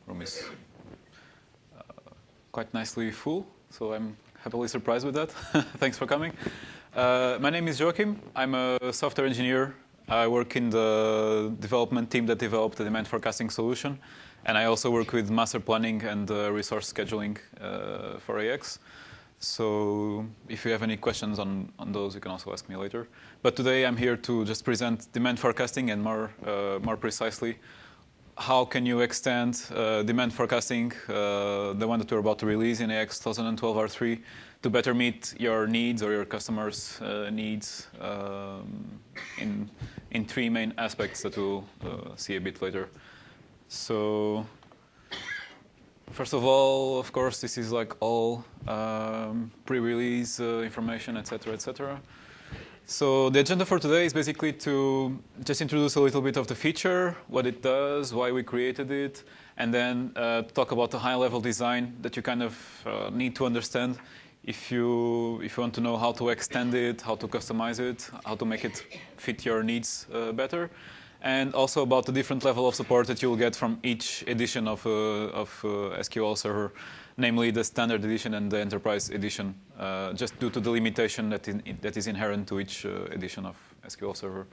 Room is quite nicely full, so I'm happily surprised with that. Thanks for coming. My name is Joachim. I'm a software engineer. I work in the development team that developed the demand forecasting solution, and I also work with master planning and resource scheduling for AX. So if you have any questions on those, you can also ask me later. But today I'm here to just present demand forecasting and more precisely, how can you extend demand forecasting, the one that we're about to release in AX 2012 R3, to better meet your needs or your customers' needs in three main aspects that we'll see a bit later. So first of all, of course, this is like all pre-release information, etc., etc. So the agenda for today is basically to just introduce a little bit of the feature, what it does, why we created it, and then talk about the high-level design that you kind of need to understand if you want to know how to extend it, how to customize it, how to make it fit your needs better, and also about the different level of support that you'll get from each edition of SQL Server, namely the standard edition and the enterprise edition, just due to the limitation that is inherent to each edition of SQL Server.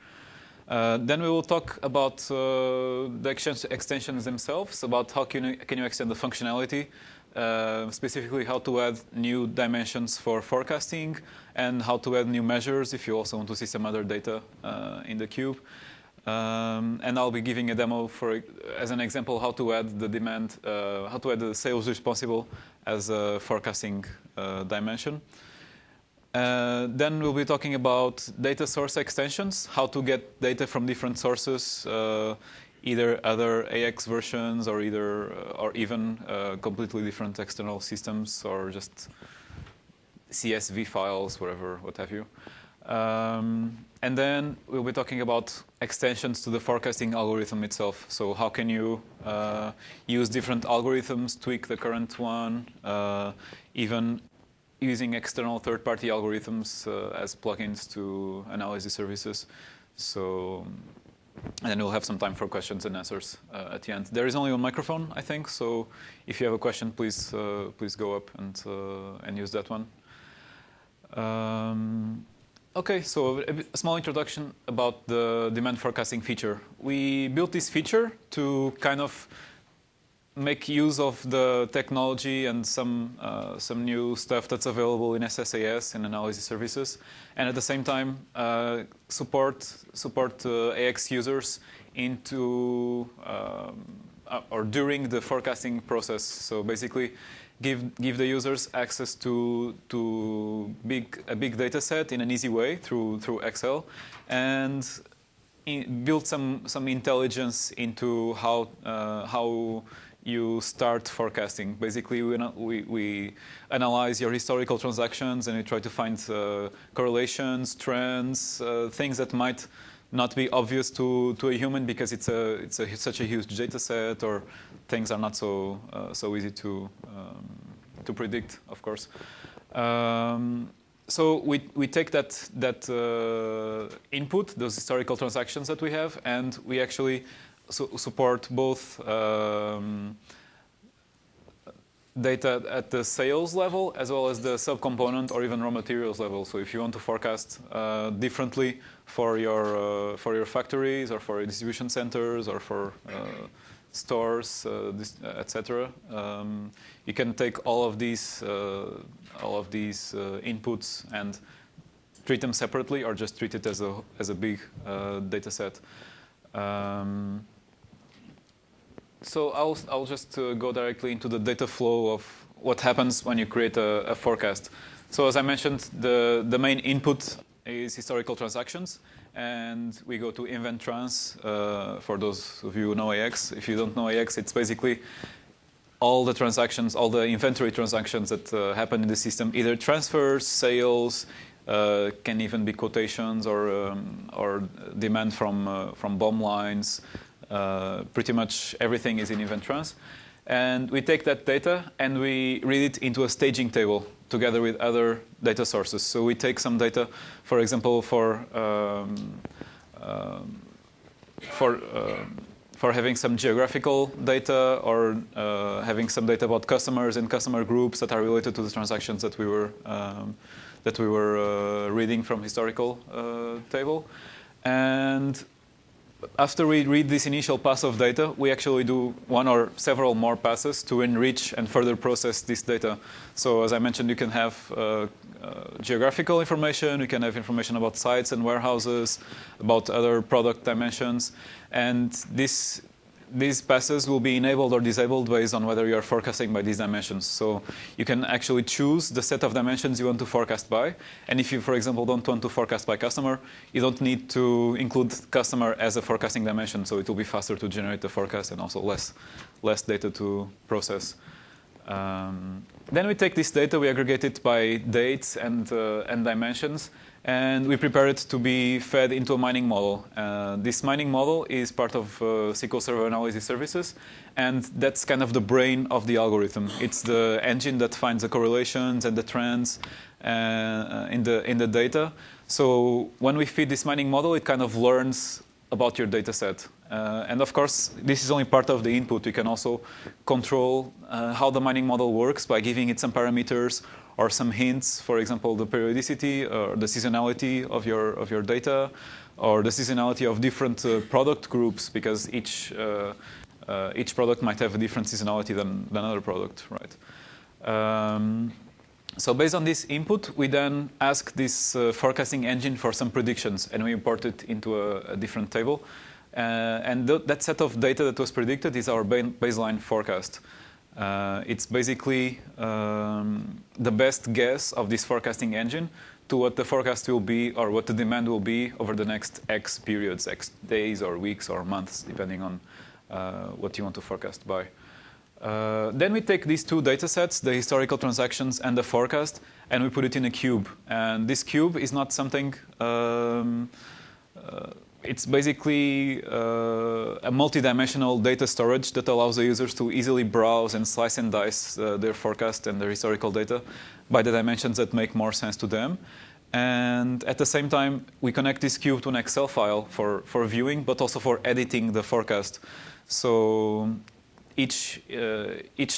Then we will talk about the extensions themselves, about how can you extend the functionality, specifically how to add new dimensions for forecasting and how to add new measures if you also want to see some other data in the cube. And I'll be giving a demo as an example how to add the demand, how to add the sales responsible as a forecasting dimension. Then we'll be talking about data source extensions, how to get data from different sources, either other AX versions or even completely different external systems or just CSV files, what have you. And then we'll be talking about extensions to the forecasting algorithm itself. So how can you use different algorithms, tweak the current one, even using external third-party algorithms as plugins to analysis services. So, and then we'll have some time for questions and answers at the end. There is only one microphone, I think. So if you have a question, please go up and use that one. Okay, so a small introduction about the demand forecasting feature. We built this feature to kind of make use of the technology and some new stuff that's available in SSAS and analysis services, and at the same time support AX users into or during the forecasting process. So basically, give the users access to a big data set in an easy way through Excel, and build some intelligence into how you start forecasting. Basically, we analyze your historical transactions and we try to find correlations, trends, things that might not be obvious to a human because it's such a huge data set, or things are not so easy to predict, of course. So we take that input, those historical transactions that we have, and we actually support both data at the sales level as well as the subcomponent or even raw materials level. So if you want to forecast differently for your factories or for your distribution centers or for stores, etc., you can take all of these inputs and treat them separately, or just treat it as a big data set. So I'll just go directly into the data flow of what happens when you create a forecast. So as I mentioned, the main input is historical transactions, and we go to invent trans for those of you who know AX. If you don't know AX, it's basically all the transactions, all the inventory transactions that happen in the system, either transfers, sales, can even be quotations or demand from BOM lines. Pretty much everything is in event trans. And we take that data and we read it into a staging table together with other data sources. So we take some data, for example, for for having some geographical data or having some data about customers and customer groups that are related to the transactions that we were reading from historical table. And after we read this initial pass of data, we actually do one or several more passes to enrich and further process this data. So as I mentioned, you can have geographical information, you can have information about sites and warehouses, about other product dimensions, and these passes will be enabled or disabled based on whether you are forecasting by these dimensions. So you can actually choose the set of dimensions you want to forecast by. And if you, for example, don't want to forecast by customer, you don't need to include customer as a forecasting dimension. So it will be faster to generate the forecast and also less data to process. Then we take this data, we aggregate it by dates and dimensions, and we prepare it to be fed into a mining model. This mining model is part of SQL Server Analysis Services, and that's kind of the brain of the algorithm. It's the engine that finds the correlations and the trends in the data. So when we feed this mining model, it kind of learns about your data set. And of course, this is only part of the input. You can also control how the mining model works by giving it some parameters or some hints, for example, the periodicity or the seasonality of your data, or the seasonality of different product groups, because each product might have a different seasonality than another product, right? So based on this input, we then ask this forecasting engine for some predictions, and we import it into a different table. And that set of data that was predicted is our baseline forecast. It's basically the best guess of this forecasting engine to what the forecast will be or what the demand will be over the next X periods, X days or weeks or months, depending on what you want to forecast by. Then we take these two data sets, the historical transactions and the forecast, and we put it in a cube. And this cube is not something, it's basically a multi-dimensional data storage that allows the users to easily browse and slice and dice their forecast and their historical data by the dimensions that make more sense to them. And at the same time, we connect this cube to an Excel file for viewing, but also for editing the forecast. So each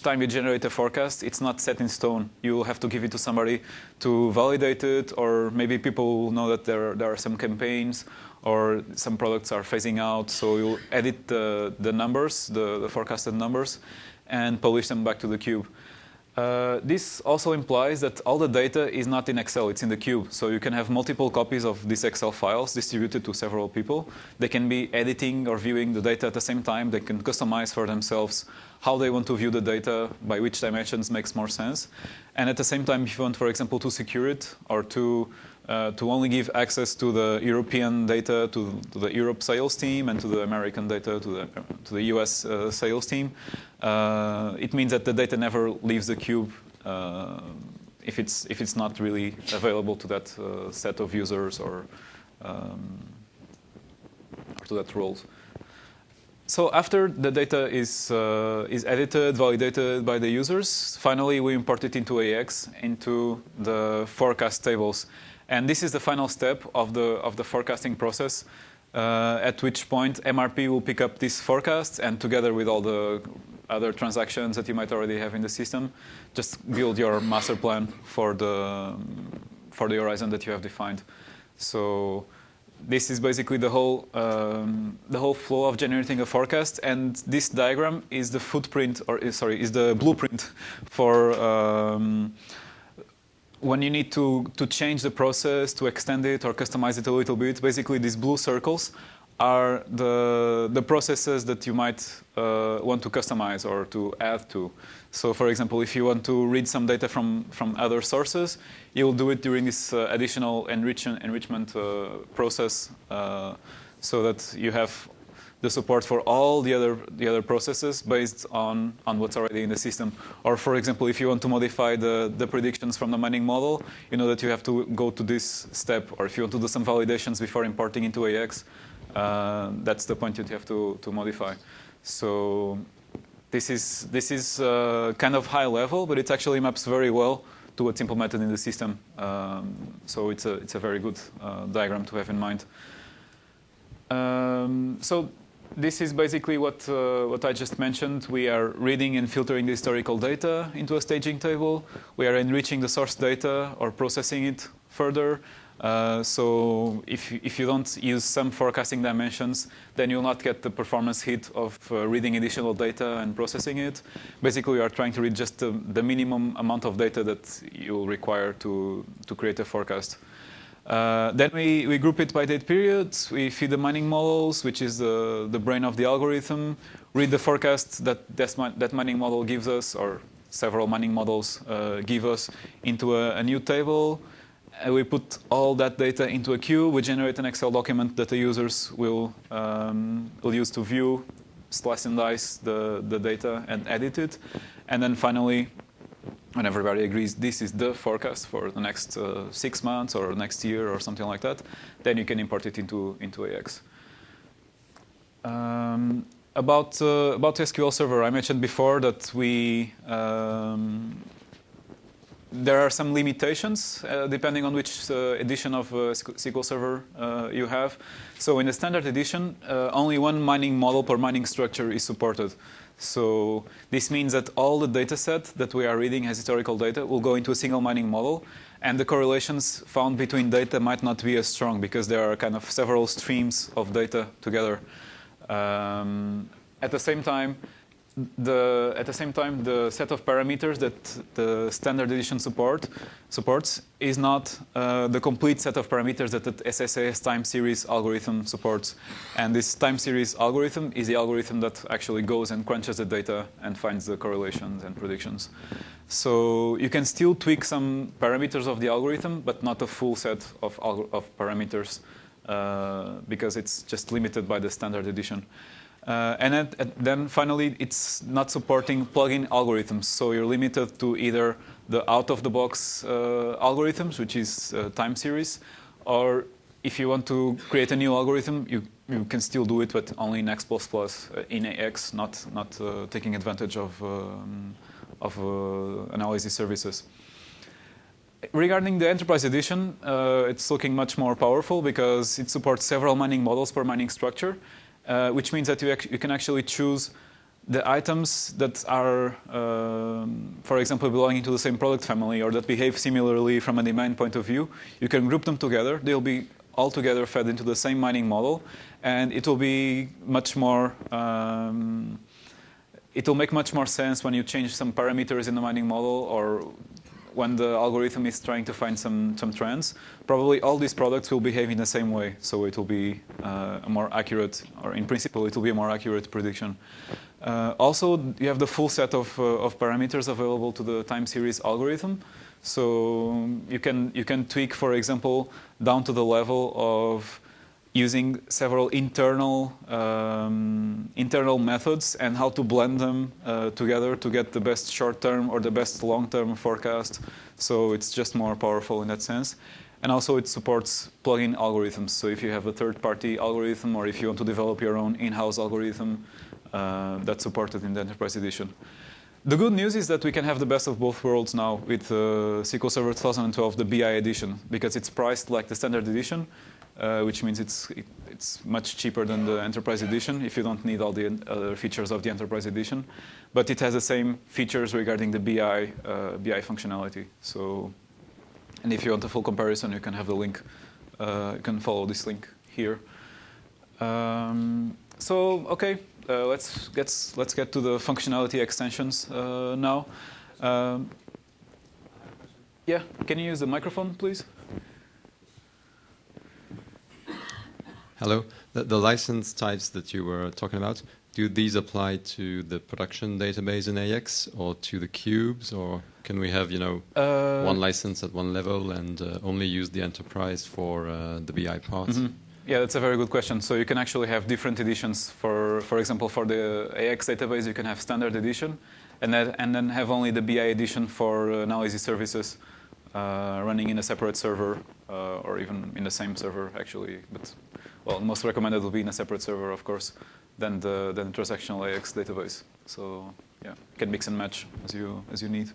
time you generate a forecast, it's not set in stone. You will have to give it to somebody to validate it, or maybe people will know that there are some campaigns or some products are phasing out. So you'll edit the numbers, the forecasted numbers, and publish them back to the cube. This also implies that all the data is not in Excel, it's in the cube. So you can have multiple copies of these Excel files distributed to several people. They can be editing or viewing the data at the same time. They can customize for themselves how they want to view the data, by which dimensions makes more sense. And at the same time, if you want, for example, to secure it or to only give access to the European data to the Europe sales team and to the American data to the US sales team, it means that the data never leaves the cube if it's not really available to that set of users or to that roles. So after the data is edited, validated by the users, finally we import it into AX, into the forecast tables. And this is the final step of the forecasting process, at which point MRP will pick up this forecast and together with all the other transactions that you might already have in the system, just build your master plan for the horizon that you have defined. So this is basically the whole flow of generating a forecast, and this diagram is the footprint, or sorry, is the blueprint for when you need to change the process, to extend it or customize it a little bit. Basically, these blue circles are the processes that you might want to customize or to add to. So for example, if you want to read some data from other sources, you'll do it during this additional enrichment process, so that you have the support for all the other processes based on what's already in the system. Or for example, if you want to modify the predictions from the mining model, you know that you have to go to this step. Or if you want to do some validations before importing into AX, that's the point you have to modify. So this is kind of high level, but it actually maps very well to what's implemented in the system. So it's a very good diagram to have in mind. So this is basically what I just mentioned. We are reading and filtering the historical data into a staging table. We are enriching the source data or processing it further. So if you don't use some forecasting dimensions, then you'll not get the performance hit of reading additional data and processing it. Basically, we are trying to read just the minimum amount of data that you'll require to create a forecast. Then we group it by date periods. We feed the mining models, which is the brain of the algorithm, read the forecast that mining model gives us, or several mining models give us, into a new table. We put all that data into a queue. We generate an Excel document that the users will use to view, slice and dice the data and edit it. And then finally, when everybody agrees this is the forecast for the next 6 months or next year or something like that, then you can import it into AX. About SQL Server, I mentioned before that there are some limitations depending on which edition of SQL Server you have. So in the standard edition, only one mining model per mining structure is supported. So this means that all the data set that we are reading as historical data will go into a single mining model, and the correlations found between data might not be as strong because there are kind of several streams of data together. At the same time, the set of parameters that the standard edition supports is not the complete set of parameters that the SSAS time series algorithm supports. And this time series algorithm is the algorithm that actually goes and crunches the data and finds the correlations and predictions. So you can still tweak some parameters of the algorithm, but not a full set of parameters because it's just limited by the standard edition. And then finally, it's not supporting plugin algorithms. So you're limited to either the out-of-the-box algorithms, which is time series, or if you want to create a new algorithm, you can still do it, but only in X++, in AX, not taking advantage of analysis services. Regarding the Enterprise Edition, it's looking much more powerful because it supports several mining models per mining structure. Which means that you can actually choose the items that are, for example, belonging to the same product family or that behave similarly from a demand point of view. You can group them together. They'll be all together fed into the same mining model, and it will be much more. It will make much more sense when you change some parameters in the mining model or when the algorithm is trying to find some trends. Probably all these products will behave in the same way, so it will be a more accurate, or in principle, it will be a more accurate prediction. Also, you have the full set of parameters available to the time series algorithm. So you can tweak, for example, down to the level of using several internal methods and how to blend them together to get the best short-term or the best long-term forecast. So it's just more powerful in that sense. And also it supports plugin algorithms. So if you have a third-party algorithm or if you want to develop your own in-house algorithm, that's supported in the Enterprise Edition. The good news is that we can have the best of both worlds now with SQL Server 2012, the BI edition, because it's priced like the standard edition, which means it's much cheaper than the Enterprise Edition if you don't need all the other features of the Enterprise Edition. But it has the same features regarding the BI functionality. So, and if you want a full comparison, you can have the link. You can follow this link here. So, okay, let's get to the functionality extensions now. Yeah, can you use the microphone, please? Hello. The license types that you were talking about, do these apply to the production database in AX or to the cubes, or can we have, one license at one level and only use the enterprise for the BI part? Mm-hmm. Yeah, that's a very good question. So you can actually have different editions. For example, for the AX database, you can have standard edition, and then have only the BI edition for analysis services running in a separate server, or even in the same server, actually. But well, most recommended will be in a separate server, of course, than the transactional AX database. So yeah, you can mix and match as you need.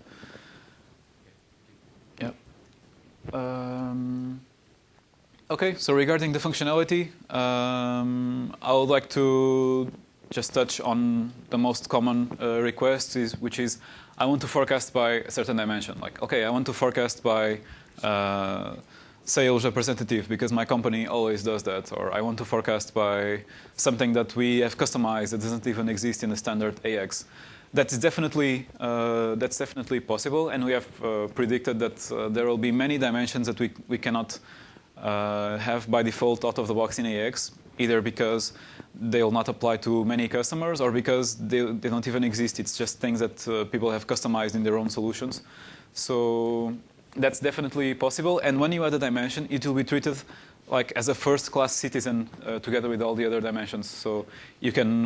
Yeah. Okay, so regarding the functionality, I would like to just touch on the most common request, which is I want to forecast by a certain dimension. Like, okay, I want to forecast by sales representative because my company always does that, or I want to forecast by something that we have customized that doesn't even exist in the standard AX. That's definitely possible, and we have predicted that there will be many dimensions that we cannot have by default out of the box in AX, either because they will not apply to many customers or because they don't even exist. It's just things that people have customized in their own solutions. So that's definitely possible. And when you add a dimension, it will be treated like as a first-class citizen together with all the other dimensions. So you can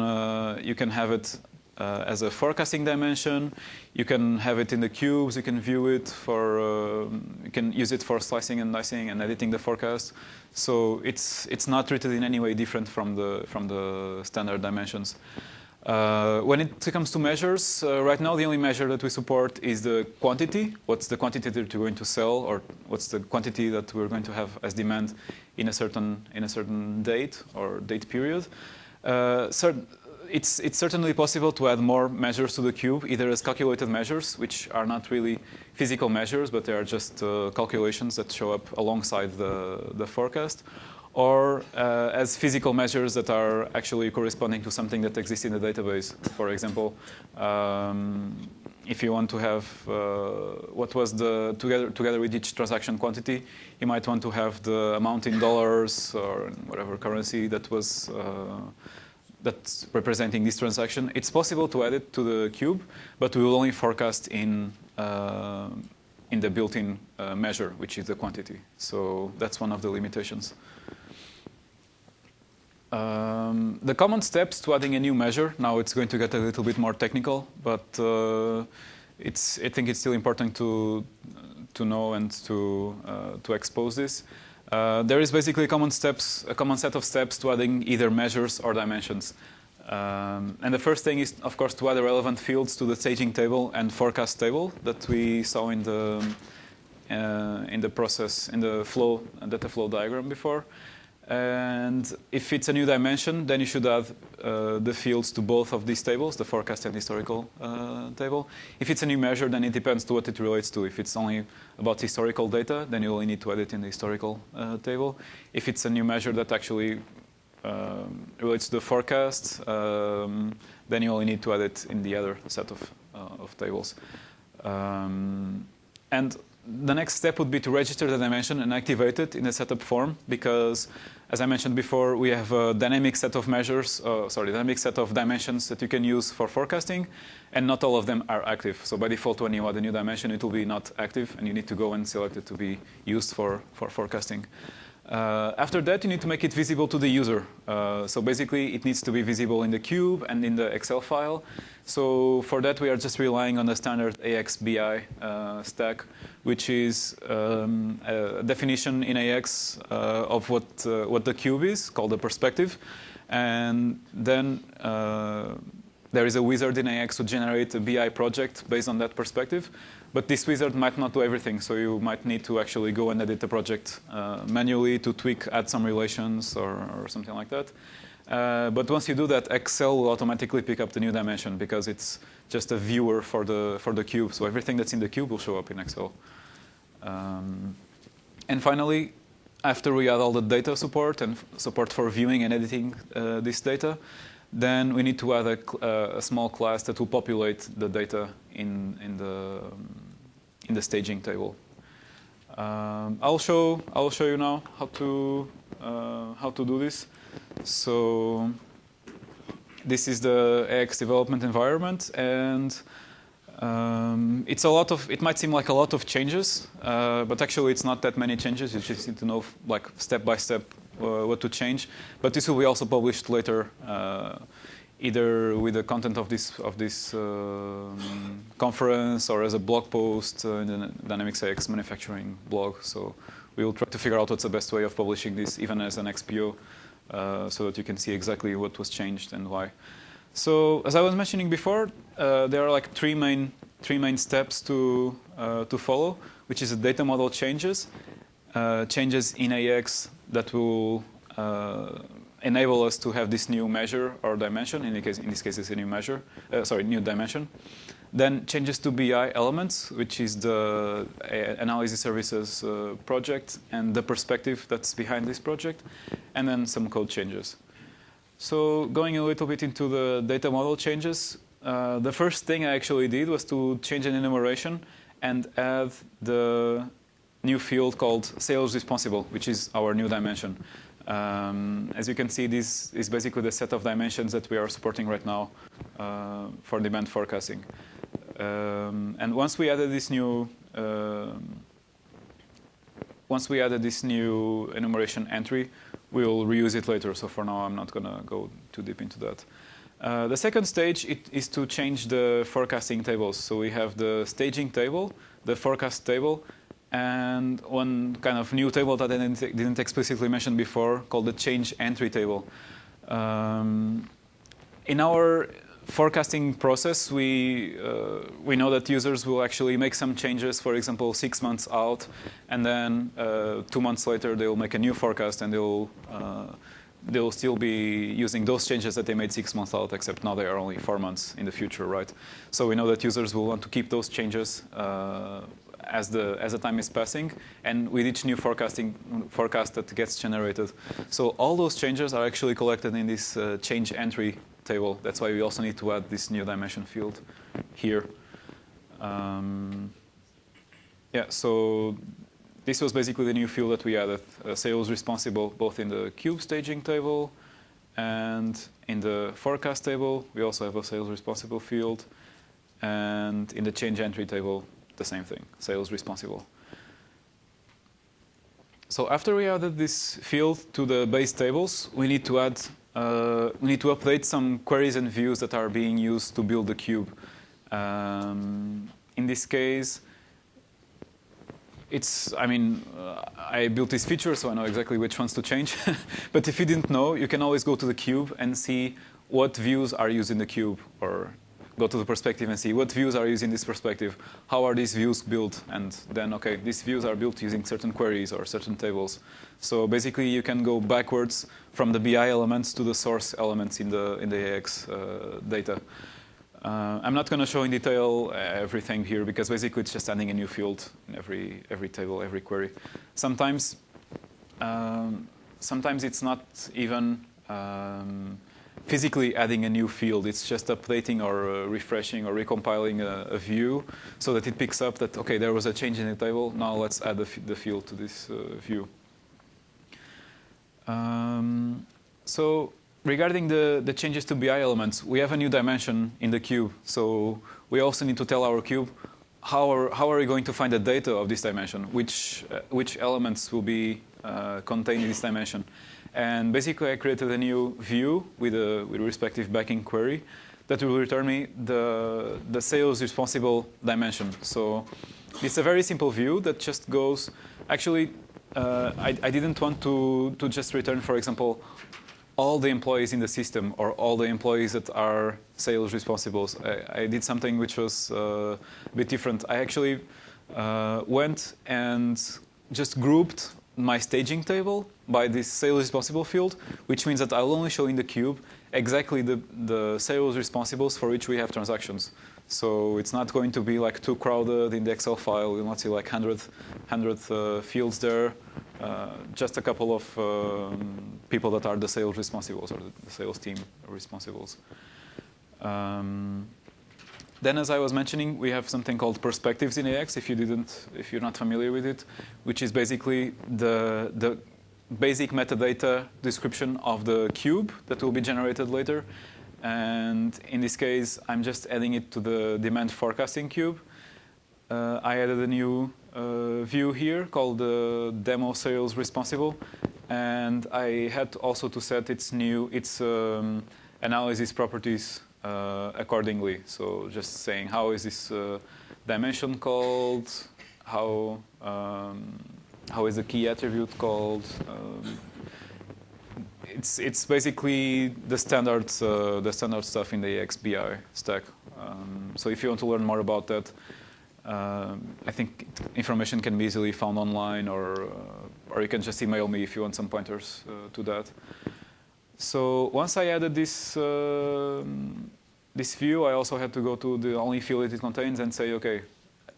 have it as a forecasting dimension. You can have it in the cubes. You can view it for. You can use it for slicing and dicing and editing the forecast. So it's not treated in any way different from the standard dimensions. When it comes to measures, right now the only measure that we support is the quantity. What's the quantity that you're going to sell, or what's the quantity that we're going to have as demand in a certain date or date period. It's certainly possible to add more measures to the cube, either as calculated measures, which are not really physical measures, but they are just calculations that show up alongside the forecast, or as physical measures that are actually corresponding to something that exists in the database. For example, if you want to have what was the together with each transaction quantity, you might want to have the amount in dollars or in whatever currency that was that's representing this transaction. It's possible to add it to the cube, but we will only forecast in the built-in measure, which is the quantity. So that's one of the limitations. The common steps to adding a new measure. Now it's going to get a little bit more technical, but I think it's still important to know and to expose this. There is basically a common set of steps to adding either measures or dimensions. And the first thing is, of course, to add the relevant fields to the staging table and forecast table that we saw in the data flow diagram before. And if it's a new dimension, then you should add the fields to both of these tables, the forecast and historical table. If it's a new measure, then it depends to what it relates to. If it's only about historical data, then you only need to add it in the historical table. If it's a new measure that actually relates to the forecast, then you only need to add it in the other set of tables. And the next step would be to register the dimension and activate it in a setup form, because, as I mentioned before, we have a dynamic set of dynamic set of dimensions that you can use for forecasting, and not all of them are active. So by default, when you add a new dimension, it will be not active, and you need to go and select it to be used for forecasting. After that, you need to make it visible to the user. So basically, it needs to be visible in the cube and in the Excel file. So for that, we are just relying on the standard AX/BI stack, which is a definition in AX of what the cube is, called the perspective. And then there is a wizard in AX to generate a BI project based on that perspective. But this wizard might not do everything, so you might need to actually go and edit the project manually to add some relations or something like that. But once you do that, Excel will automatically pick up the new dimension because it's just a viewer for the cube. So everything that's in the cube will show up in Excel. And finally, after we add all the data support and support for viewing and editing this data, then we need to add a small class that will populate the data in the staging table. I'll show you now how to do this. So this is the AX development environment, and it might seem like a lot of changes, but actually it's not that many changes. You just need to know, like, step by step what to change. But this will be also published later, either with the content of this conference or as a blog post in the Dynamics AX manufacturing blog. So we will try to figure out what's the best way of publishing this, even as an XPO, so that you can see exactly what was changed and why. So as I was mentioning before, there are like three main steps to follow, which is the data model changes, changes in AX that will enable us to have this new measure or dimension. In this case, it's a new measure. New dimension. Then changes to BI elements, which is the analysis services project and the perspective that's behind this project, and then some code changes. So going a little bit into the data model changes, the first thing I actually did was to change an enumeration and add the new field called sales responsible, which is our new dimension. As you can see, this is basically the set of dimensions that we are supporting right now for demand forecasting. And once we added this new enumeration entry, we'll reuse it later. So for now, I'm not going to go too deep into that. The second stage is to change the forecasting tables. So we have the staging table, the forecast table, and one kind of new table that I didn't explicitly mention before called the change entry table. In our forecasting process, we know that users will actually make some changes, for example, 6 months out, and then 2 months later they will make a new forecast, and they'll still be using those changes that they made 6 months out, except now they are only 4 months in the future, right? So we know that users will want to keep those changes as the time is passing, and with each new forecast that gets generated. So all those changes are actually collected in this change entry table. That's why we also need to add this new dimension field here. So this was basically the new field that we added, sales responsible, both in the cube staging table and in the forecast table. We also have a sales responsible field, and in the change entry table, the same thing, sales responsible. So after we added this field to the base tables, we need to update some queries and views that are being used to build the cube. In this case, I built this feature, so I know exactly which ones to change. But if you didn't know, you can always go to the cube and see what views are used in the cube, or go to the perspective and see what views are used in this perspective. How are these views built? And then, okay, these views are built using certain queries or certain tables. So basically, you can go backwards from the BI elements to the source elements in the AX data. I'm not going to show in detail everything here, because basically it's just adding a new field in every table, every query. Sometimes it's not even physically adding a new field. It's just updating or refreshing or recompiling a view so that it picks up that, okay, there was a change in the table. Now let's add the field to this view. So regarding the changes to BI elements, we have a new dimension in the cube. So we also need to tell our cube how are we going to find the data of this dimension, which elements will be contained in this dimension. And basically, I created a new view with a respective backing query that will return me the sales responsible dimension. So it's a very simple view that just goes. Actually, I didn't want to just return, for example, all the employees in the system or all the employees that are sales responsibles. I did something which was a bit different. I actually went and just grouped my staging table by this sales responsible field, which means that I'll only show in the cube exactly the sales responsibles for which we have transactions. So it's not going to be like too crowded in the Excel file. You'll not see like 100 fields there. Just a couple of people that are the sales responsibles or the sales team responsibles. Then, as I was mentioning, we have something called perspectives in AX. If you're not familiar with it, which is basically the basic metadata description of the cube that will be generated later. And in this case, I'm just adding it to the demand forecasting cube. I added a new view here called the demo sales responsible, and I had also to set its analysis properties accordingly. So just saying how is this dimension called, how is the key attribute called. It's basically the standard stuff in the AX/BI stack. So if you want to learn more about that, I think information can be easily found online, or or you can just email me if you want some pointers to that. So once I added this this view, I also had to go to the only field it contains and say, okay,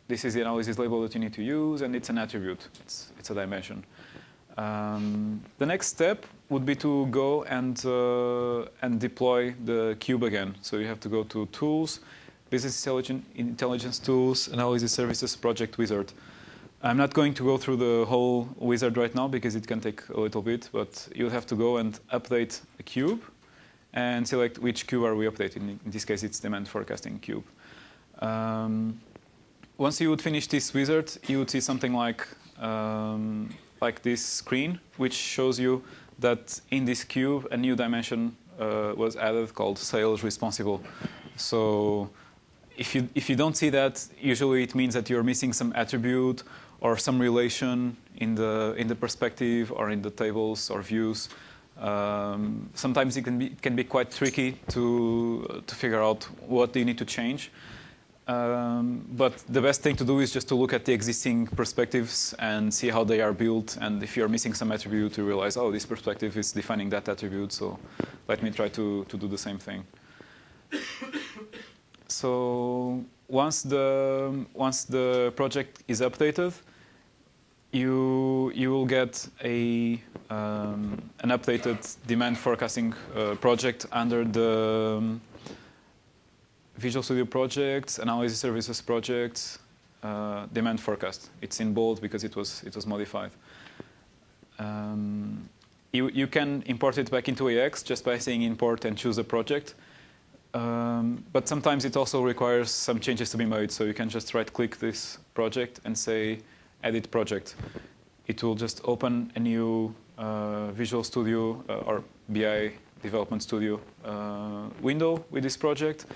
this is the analysis label that you need to use, and it's an attribute. It's a dimension. The next step would be to go and deploy the cube again. So you have to go to Tools, Business Intelligence Tools, Analysis Services Project Wizard. I'm not going to go through the whole wizard right now because it can take a little bit, but you'll have to go and update a cube and select which cube are we updating. In this case, it's demand forecasting cube. Once you would finish this wizard, you would see something like this screen, which shows you that in this cube, a new dimension was added called sales responsible. So if you don't see that, usually it means that you're missing some attribute or some relation in the perspective or in the tables or views. Sometimes it can be quite tricky to figure out what you need to change. But the best thing to do is just to look at the existing perspectives and see how they are built. And if you're missing some attribute, you realize, oh, this perspective is defining that attribute. So let me try to do the same thing. So once the project is updated, you will get an updated demand forecasting project under the Visual Studio Projects, Analysis Services Projects, demand forecast. It's in bold because it was modified. You can import it back into AX just by saying import and choose a project. But sometimes it also requires some changes to be made. So you can just right-click this project and say Edit Project. It will just open a new Visual Studio or BI Development Studio window with this project.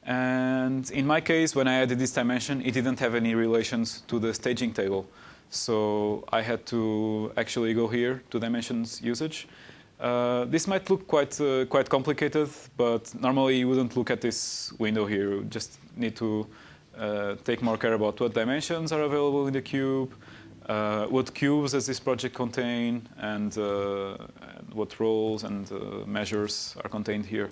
And in my case, when I added this dimension, it didn't have any relations to the staging table. So I had to actually go here to dimensions usage. This might look quite complicated, but normally you wouldn't look at this window here. You just need to take more care about what dimensions are available in the cube, what cubes does this project contain, and what roles and measures are contained here.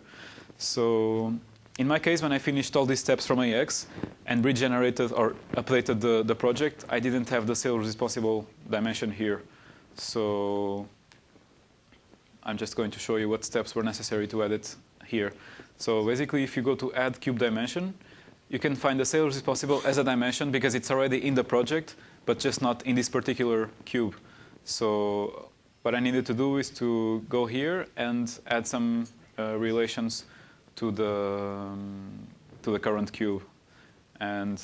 So in my case, when I finished all these steps from AX and regenerated or updated the project, I didn't have the sales responsible dimension here. So I'm just going to show you what steps were necessary to add it here. So basically, if you go to Add Cube Dimension, you can find the sales responsible as a dimension because it's already in the project, but just not in this particular cube. So what I needed to do is to go here and add some relations to the current cube, and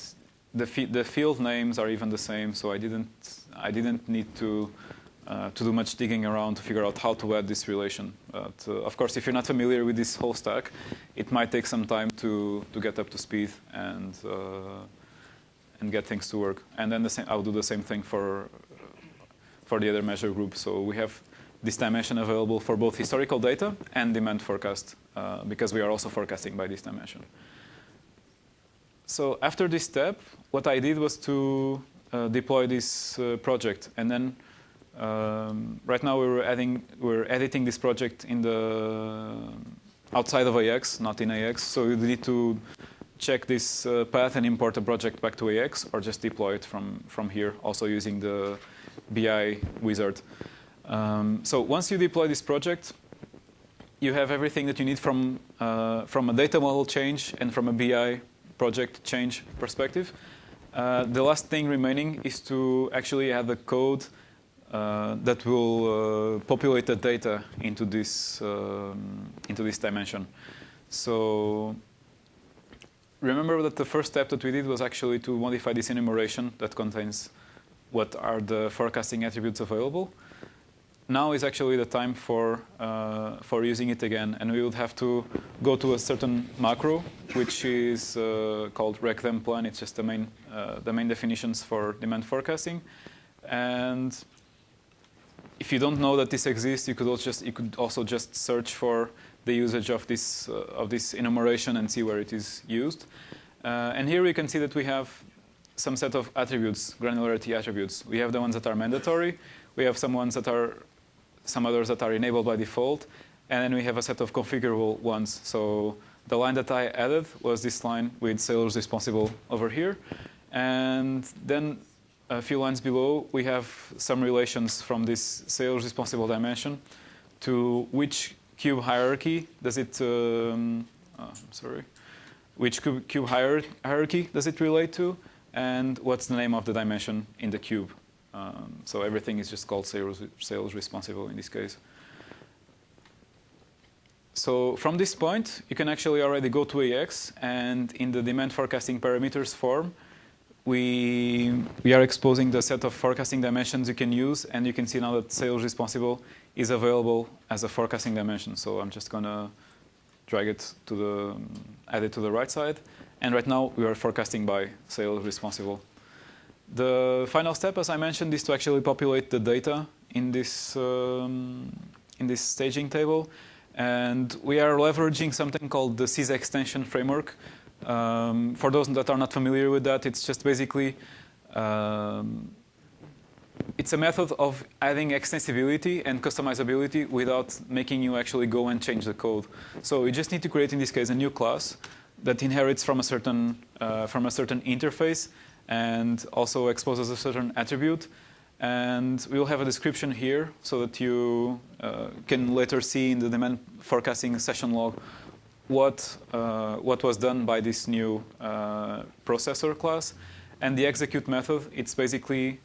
the field names are even the same. So I didn't need to do much digging around to figure out how to add this relation. But of course, if you're not familiar with this whole stack, it might take some time to get up to speed and get things to work. And then I'll do the same thing for the other measure group. So we have this dimension available for both historical data and demand forecast, because we are also forecasting by this dimension. So after this step, what I did was to deploy this project, and then right now we're editing this project in the outside of AX, not in AX. So you need to check this path and import the project back to AX, or just deploy it from here, also using the BI wizard. So once you deploy this project, you have everything that you need from a data model change and from a BI project change perspective. The last thing remaining is to actually add the code that will populate the data into this dimension. So remember that the first step that we did was actually to modify this enumeration that contains what are the forecasting attributes available. Now is actually the time for using it again, and we would have to go to a certain macro, which is called recdemplan. It's just the main definitions for demand forecasting. And if you don't know that this exists, you could also just search for the usage of this enumeration and see where it is used. And here we can see that we have some set of attributes, granularity attributes. We have the ones that are mandatory. We have some others that are enabled by default, and then we have a set of configurable ones. So the line that I added was this line with sales responsible over here. And then a few lines below, we have some relations from this sales responsible dimension to which cube hierarchy does it, which cube hierarchy does it relate to, and what's the name of the dimension in the cube. So everything is just called sales responsible in this case. So from this point, you can actually already go to AX, and in the demand forecasting parameters form, we are exposing the set of forecasting dimensions you can use, and you can see now that sales responsible is available as a forecasting dimension. So I'm just gonna drag it to the, add it to the right side, and right now we are forecasting by sales responsible. The final step, as I mentioned, is to actually populate the data in this staging table, and we are leveraging something called the sys extension framework. For those that are not familiar with that, it's just basically it's a method of adding extensibility and customizability without making you actually go and change the code. So you just need to create, in this case, a new class that inherits from a certain interface and also exposes a certain attribute. And we will have a description here so that you can later see in the demand forecasting session log what was done by this new processor class. And the execute method, it's basically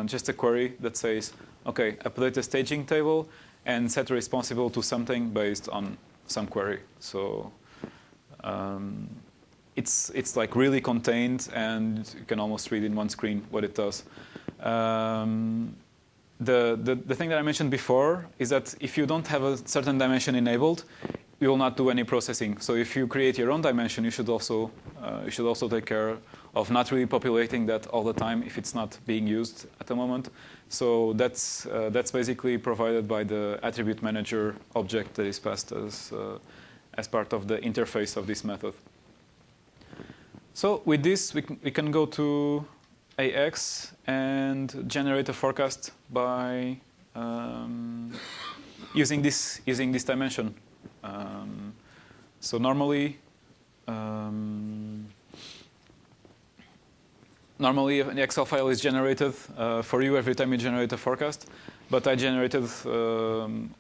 just a query that says, okay, update the staging table and set responsible to something based on some query. So it's like really contained, and you can almost read in one screen what it does. The thing that I mentioned before is that if you don't have a certain dimension enabled, you will not do any processing. So if you create your own dimension, you should also take care of not really populating that all the time if it's not being used at the moment. So that's basically provided by the attribute manager object that is passed as part of the interface of this method. So with this, we can go to AX and generate a forecast by using this dimension. So normally an Excel file is generated for you every time you generate a forecast, but I generated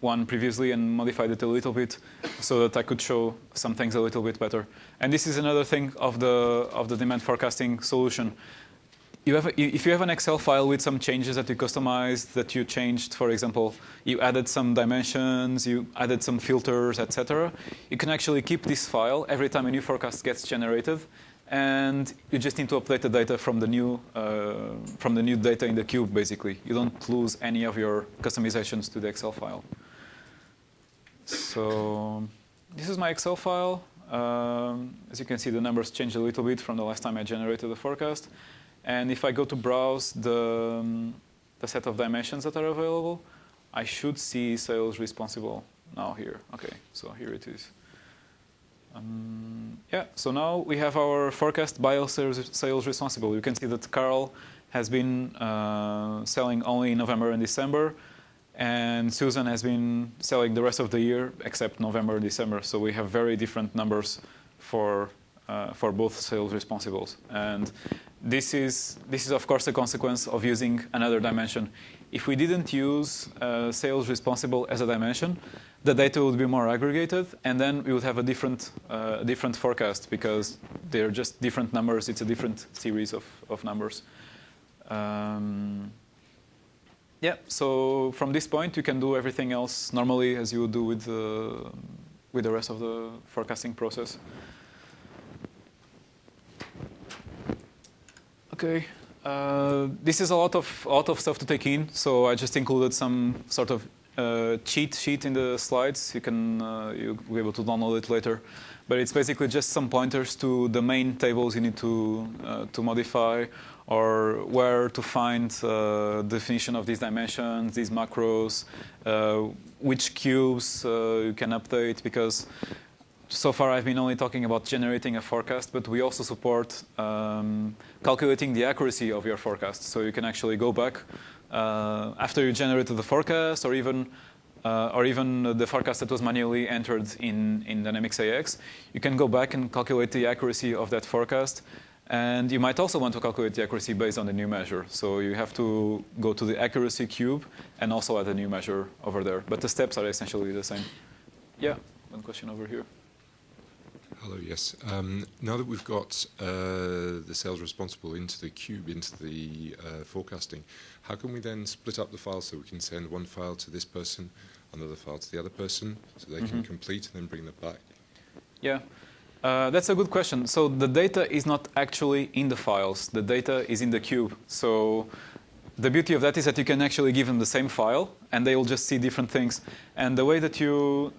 one previously and modified it a little bit so that I could show some things a little bit better. And this is another thing of the demand forecasting solution. If you have an Excel file with some changes that you customized, that you changed, for example, you added some dimensions, you added some filters, etc., you can actually keep this file every time a new forecast gets generated, and you just need to update the data from the new data in the cube. Basically, you don't lose any of your customizations to the Excel file. So this is my Excel file. As you can see, the numbers changed a little bit from the last time I generated the forecast. And if I go to browse the set of dimensions that are available, I should see sales responsible now here. Okay, so here it is. Yeah, so now we have our forecast by sales responsible. You can see that Carl has been selling only in November and December, and Susan has been selling the rest of the year except November and December. So we have very different numbers for both sales responsibles. And this is of course a consequence of using another dimension. If we didn't use sales responsible as a dimension, the data would be more aggregated, and then we would have a different forecast because they're just different numbers. It's a different series of numbers. Yeah. So from this point, you can do everything else normally as you would do with the rest of the forecasting process. Okay, this is a lot of stuff to take in, so I just included some sort of cheat sheet in the slides. You'll be able to download it later, but it's basically just some pointers to the main tables you need to modify, or where to find definition of these dimensions, these macros, which cubes you can update, because so far I've been only talking about generating a forecast, but we also support calculating the accuracy of your forecast. So you can actually go back after you generated the forecast, or even the forecast that was manually entered in Dynamics AX. You can go back and calculate the accuracy of that forecast. And you might also want to calculate the accuracy based on the new measure. So you have to go to the accuracy cube and also add a new measure over there. But the steps are essentially the same. Yeah, one question over here. Hello, yes. Now that we've got the sales responsible into the cube, into the forecasting, how can we then split up the files so we can send one file to this person, another file to the other person, so they can complete and then bring them back? Yeah. That's a good question. So the data is not actually in the files. The data is in the cube. So the beauty of that is that you can actually give them the same file, and they will just see different things. And the way that you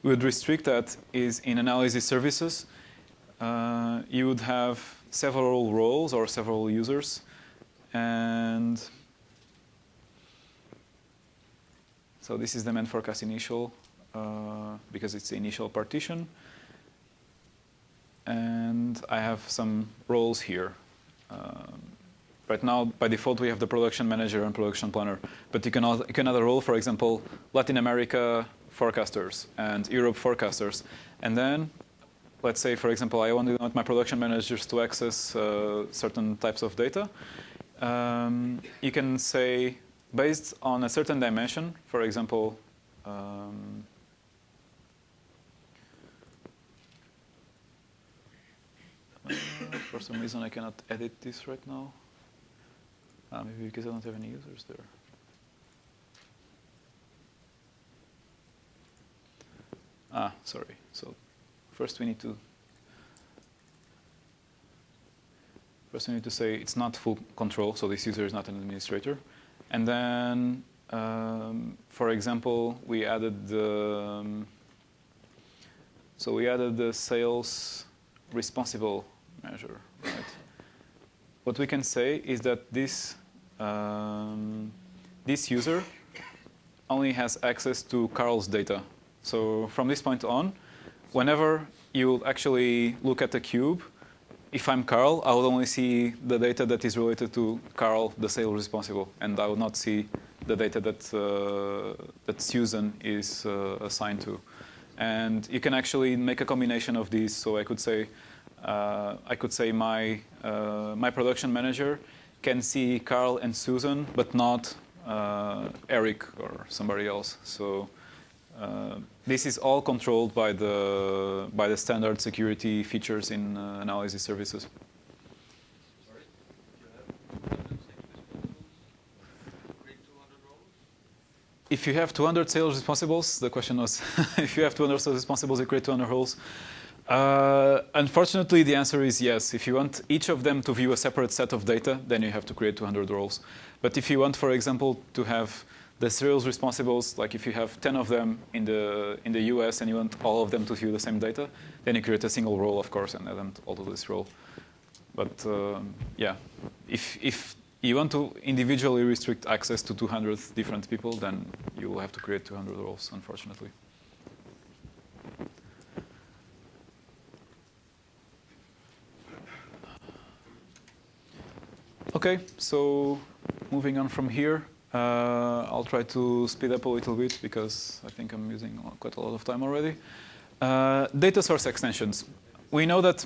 would restrict that is in analysis services. You would have several roles or several users, and so this is the main forecast initial. Because it's the initial partition. And I have some roles here. Right now, by default, we have the production manager and production planner. But you can add a role, for example, Latin America forecasters and Europe forecasters. And then, let's say, for example, I want my production managers to access certain types of data. You can say, based on a certain dimension, for example, for some reason, I cannot edit this right now. Maybe because I don't have any users there. Sorry. So first we need to say it's not full control, so this user is not an administrator. And then, for example, we added the sales responsible measure, right? What we can say is that this user only has access to Carl's data. So from this point on, whenever you actually look at the cube, if I'm Carl, I will only see the data that is related to Carl, the sales responsible, and I will not see the data that Susan is assigned to. And you can actually make a combination of these. So I could say my production manager can see Carl and Susan, but not Eric or somebody else. So this is all controlled by the standard security features in analysis services. Sorry, if you have 200 sales responsibles, the question was, if you have 200 sales responsibles, you create 200 roles. Unfortunately, the answer is yes. If you want each of them to view a separate set of data, then you have to create 200 roles. But if you want, for example, to have the sales responsibles, like if you have 10 of them in the US and you want all of them to view the same data, then you create a single role, of course, and add them all to this role. But yeah, if you want to individually restrict access to 200 different people, then you will have to create 200 roles, unfortunately. Okay, so moving on from here, I'll try to speed up a little bit because I think I'm using quite a lot of time already. Data source extensions. We know that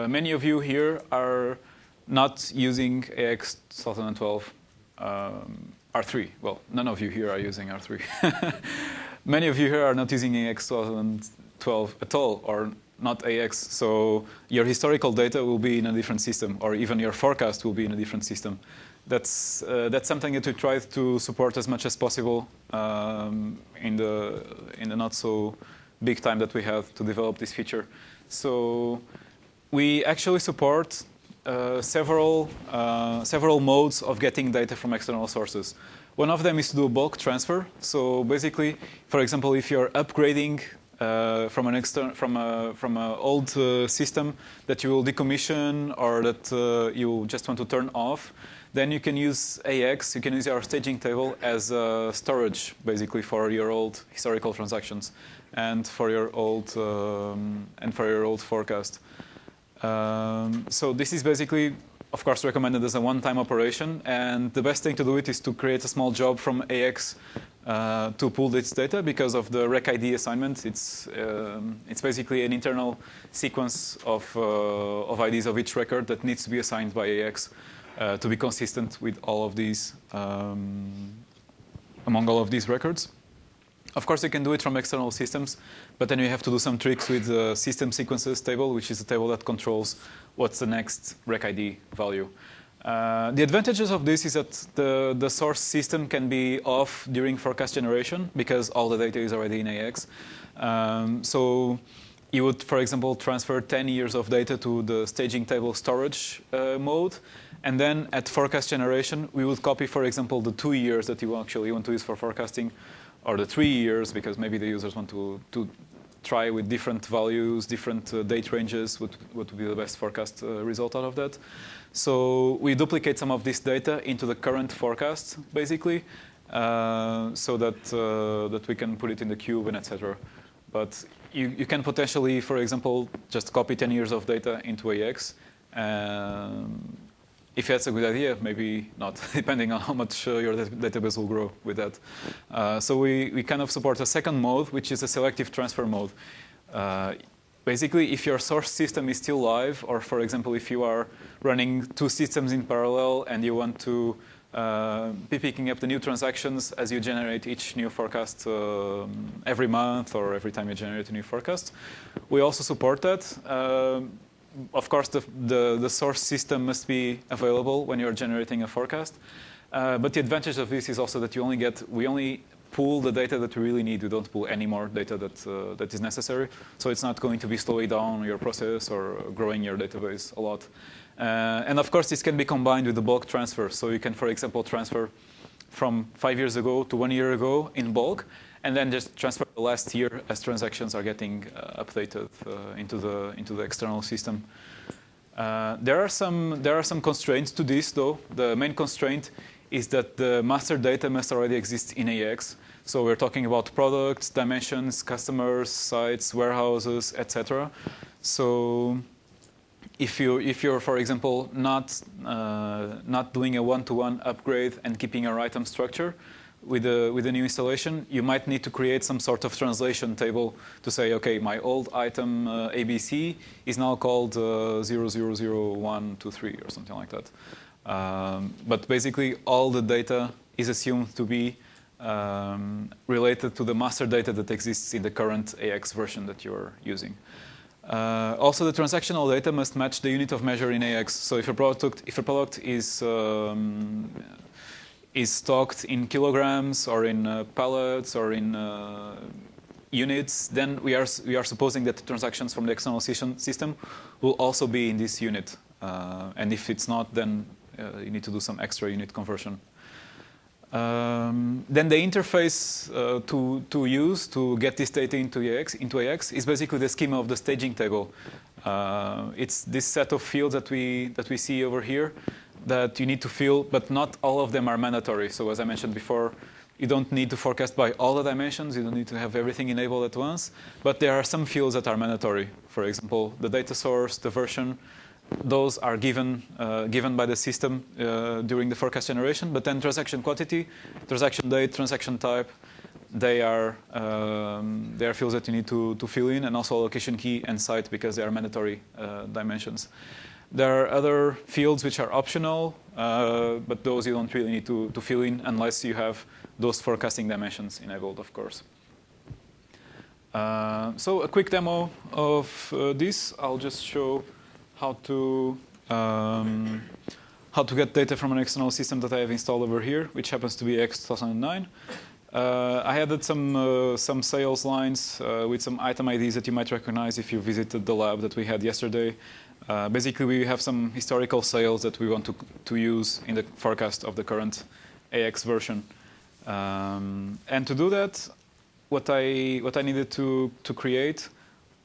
many of you here are not using AX 2012 R3. Well, none of you here are using R3. Many of you here are not using AX 2012 at all, or not AX. So your historical data will be in a different system, or even your forecast will be in a different system. That's something that we try to support as much as possible in the not so big time that we have to develop this feature. So we actually support several modes of getting data from external sources. One of them is to do a bulk transfer. So basically, for example, if you're upgrading from an old system that you will decommission or that you just want to turn off, then you can use AX. You can use our staging table as storage, basically, for your old historical transactions. and for your old forecast. So this is basically, of course, recommended as a one-time operation, and the best thing to do it is to create a small job from AX to pull this data because of the rec ID assignment. It's basically an internal sequence of IDs of each record that needs to be assigned by AX to be consistent with all of these among all of these records. Of course, you can do it from external systems, but then you have to do some tricks with the system sequences table, which is a table that controls what's the next rec ID value. The advantages of this is that the source system can be off during forecast generation because all the data is already in AX. So you would, for example, transfer 10 years of data to the staging table storage mode. And then at forecast generation, we would copy, for example, the 2 years that you actually want to use for forecasting, or the 3 years, because maybe the users want to try with different values, different date ranges, what would be the best forecast result out of that. So we duplicate some of this data into the current forecast, basically, so that we can put it in the cube and etc. But you can potentially, for example, just copy 10 years of data into AX. If that's a good idea, maybe not, depending on how much your database will grow with that. So we kind of support a second mode, which is a selective transfer mode. Basically, if your source system is still live, or for example, if you are running 2 systems in parallel and you want to be picking up the new transactions as you generate each new forecast every month or every time you generate a new forecast, we also support that. Of course, the source system must be available when you're generating a forecast. But the advantage of this is also that we only pull the data that we really need. We don't pull any more data that is necessary. So it's not going to be slowing down your process or growing your database a lot. And of course, this can be combined with the bulk transfer. So you can, for example, transfer from 5 years ago to 1 year ago in bulk, and then just transfer the last year as transactions are getting updated into the external system. There are some constraints to this, though. The main constraint is that the master data must already exist in AX. So we're talking about products, dimensions, customers, sites, warehouses, etc. So if you're, for example, not doing a one-to-one upgrade and keeping your item structure with a new installation, you might need to create some sort of translation table to say, okay, my old item ABC is now called 000123 or something like that. But basically, all the data is assumed to be related to the master data that exists in the current AX version that you're using. Also, the transactional data must match the unit of measure in AX. So if a product is stocked in kilograms or in pallets or in units, then we are supposing that the transactions from the external system will also be in this unit. And if it's not, then you need to do some extra unit conversion. Then the interface to use to get this data into AX is basically the schema of the staging table. It's this set of fields that we see over here that you need to fill, but not all of them are mandatory. So as I mentioned before, you don't need to forecast by all the dimensions. You don't need to have everything enabled at once. But there are some fields that are mandatory. For example, the data source, the version, those are given by the system during the forecast generation. But then transaction quantity, transaction date, transaction type, they are fields that you need to fill in, and also allocation key and site because they are mandatory dimensions. There are other fields which are optional, but those you don't really need to fill in unless you have those forecasting dimensions enabled, of course. So a quick demo of this. I'll just show how to get data from an external system that I have installed over here, which happens to be X 2009. I added some sales lines with some item IDs that you might recognize if you visited the lab that we had yesterday. Basically, we have some historical sales that we want to use in the forecast of the current AX version. And to do that, what I needed to create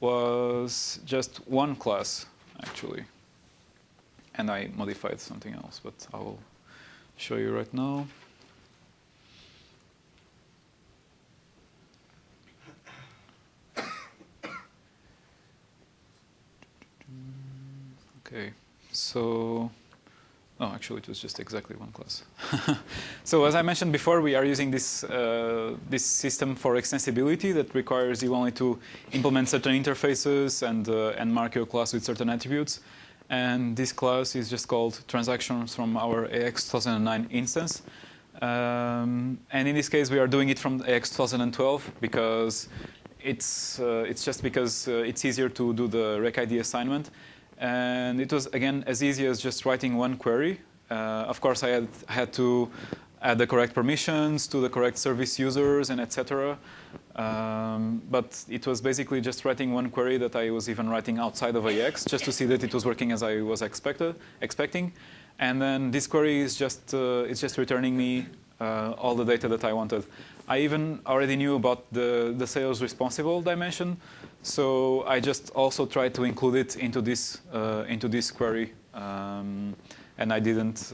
was just one class, actually. And I modified something else, but I will show you right now. Okay, so, no, actually it was just exactly one class. So as I mentioned before, we are using this, this system for extensibility that requires you only to implement certain interfaces and mark your class with certain attributes. And this class is just called transactions from our AX 2009 instance. And in this case, we are doing it from AX 2012 because it's just because it's easier to do the rec ID assignment. And it was, again, as easy as just writing one query. Of course, I had to add the correct permissions to the correct service users and etc. But it was basically just writing one query that I was even writing outside of AX just to see that it was working as I was expecting. And then this query is just it's just returning me all the data that I wanted. I even already knew about the sales responsible dimension, so I just also tried to include it into this query, and I didn't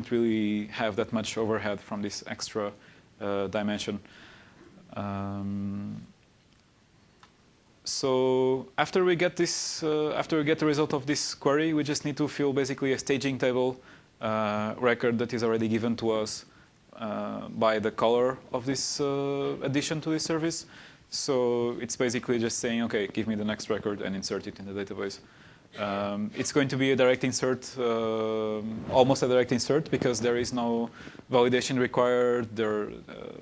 really have that much overhead from this extra dimension. So after we get this, after we get the result of this query, we just need to fill basically a staging table record that is already given to us by the caller of this addition to this service. So it's basically just saying, okay, give me the next record and insert it in the database. It's going to be a direct insert, almost a direct insert, because there is no validation required.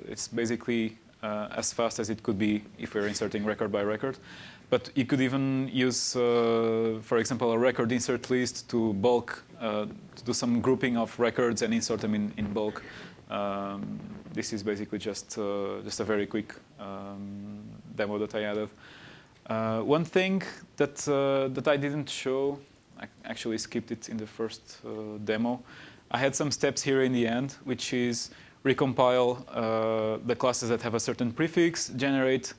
It's basically as fast as it could be if we're inserting record by record. But you could even use, for example, a record insert list to bulk, to do some grouping of records and insert them in bulk. This is basically just a very quick demo that I added. One thing that I didn't show, I actually skipped it in the first demo. I had some steps here in the end, which is recompile the classes that have a certain prefix, generate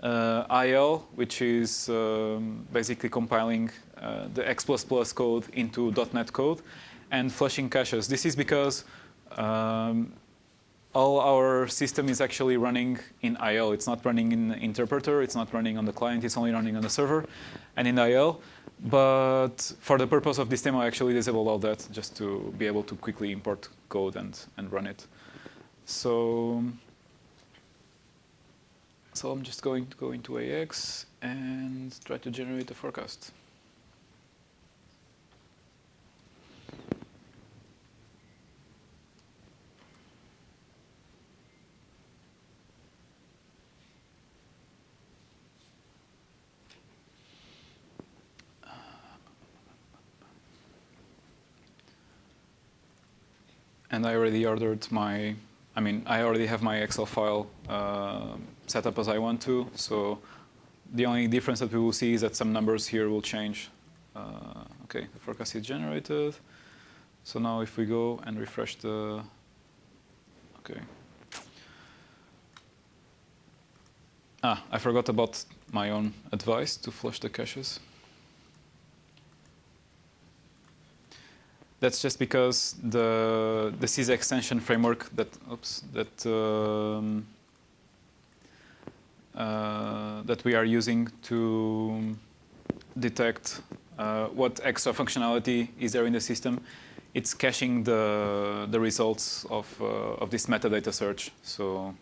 IL, which is basically compiling the X++ code into .NET code, and flushing caches. This is because all our system is actually running in IL. It's not running in the interpreter. It's not running on the client. It's only running on the server and in IL. But for the purpose of this demo, I actually disabled all that just to be able to quickly import code and run it. So I'm just going to go into AX and try to generate a forecast. And I already ordered my, I already have my Excel file set up as I want to. So the only difference that we will see is that some numbers here will change. Okay, the forecast is generated. So now if we go and refresh the, okay. I forgot about my own advice to flush the caches. That's just because the CIS extension framework that we are using to detect what extra functionality is there in the system, it's caching the results of this metadata search. So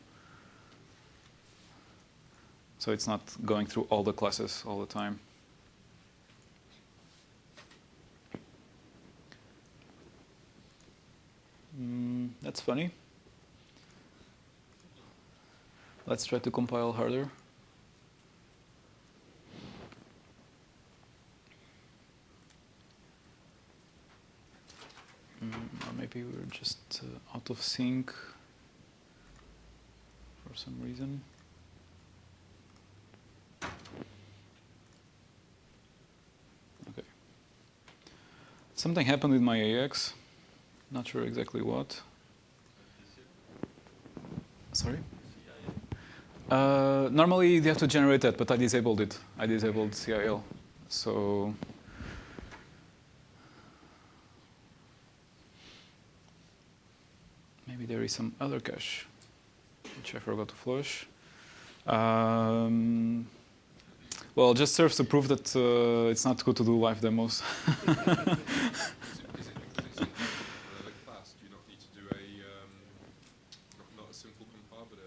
it's not going through all the classes all the time. That's funny. Let's try to compile harder. Or maybe we're just out of sync for some reason. Okay. Something happened with my AX. Not sure exactly what. Sorry? Normally you have to generate that, but I disabled it. I disabled CIL. So maybe there is some other cache which I forgot to flush. Well, just serves to prove that it's not good to do live demos. Is it because it's a class? Do you not need to do not a simple compile, but a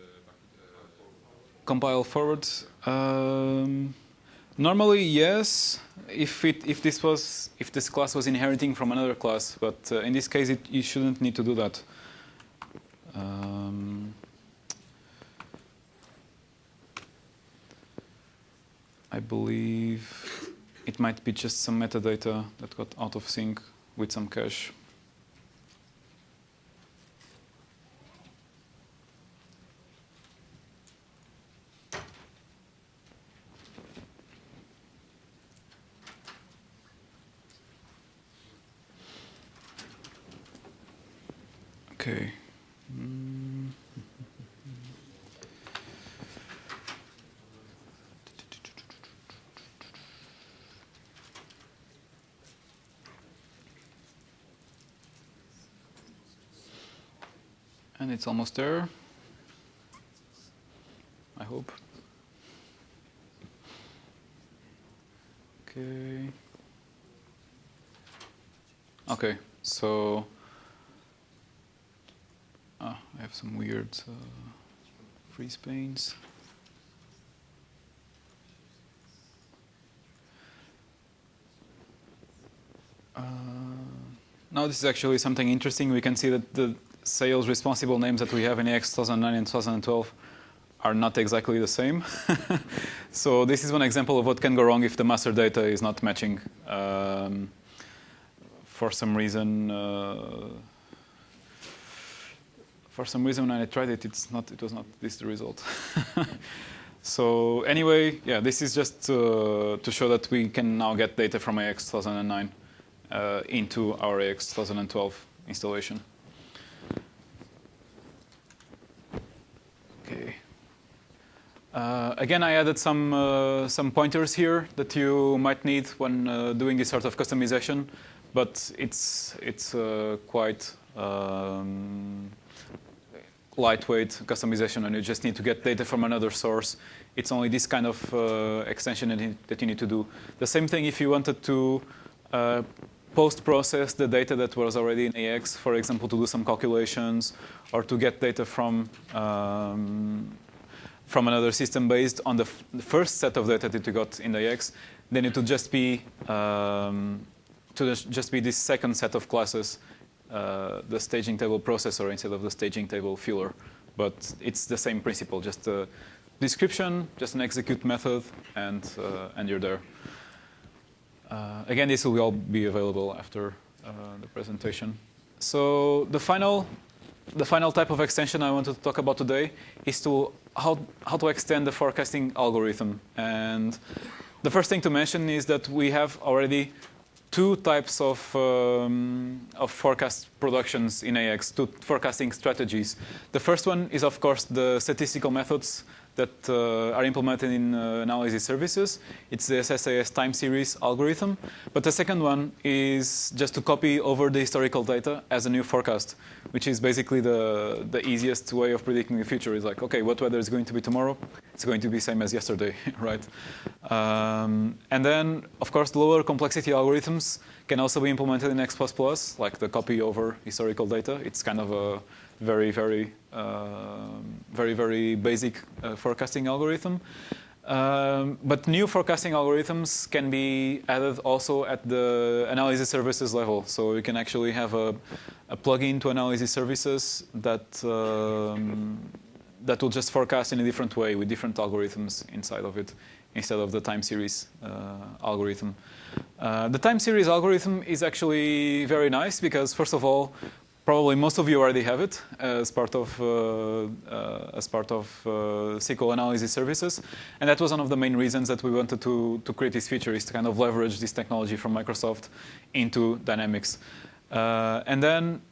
compile forward? Normally, yes. If this class was inheriting from another class, but in this case, you shouldn't need to do that. I believe it might be just some metadata that got out of sync with some cache. Okay. And it's almost there, I hope. Okay. Okay, so I have some weird freeze panes. Now this is actually something interesting. We can see that the sales responsible names that we have in AX 2009 and 2012 are not exactly the same. So this is one example of what can go wrong if the master data is not matching. For some reason, when I tried it, it was not this the result. So anyway, yeah, this is just to show that we can now get data from AX 2009 into our AX 2012 installation. Okay. Again, I added some pointers here that you might need when doing this sort of customization, but it's quite lightweight customization, and you just need to get data from another source. It's only this kind of extension that you need to do. The same thing if you wanted to post-process the data that was already in AX, for example, to do some calculations or to get data from another system based on the first set of data that you got in the AX, then it would just be this second set of classes, the staging table processor instead of the staging table filler. But it's the same principle, just a description, just an execute method, and you're there. Again, this will all be available after the presentation. So the final type of extension I wanted to talk about today is how to extend the forecasting algorithm. And the first thing to mention is that we have already two types of forecast productions in AX, two forecasting strategies. The first one is, of course, the statistical methods that are implemented in analysis services. It's the SSAS time series algorithm. But the second one is just to copy over the historical data as a new forecast, which is basically the easiest way of predicting the future. Is like, okay, what weather is going to be tomorrow? It's going to be same as yesterday, right? And then, of course, the lower complexity algorithms can also be implemented in X++, like the copy over historical data. It's kind of a very, very basic forecasting algorithm. But new forecasting algorithms can be added also at the analysis services level. So you can actually have a plugin to analysis services that will just forecast in a different way with different algorithms inside of it, instead of the time series algorithm. The time series algorithm is actually very nice because, first of all, probably most of you already have it as part of SQL Analysis Services, and that was one of the main reasons that we wanted to create this feature, is to kind of leverage this technology from Microsoft into Dynamics. And then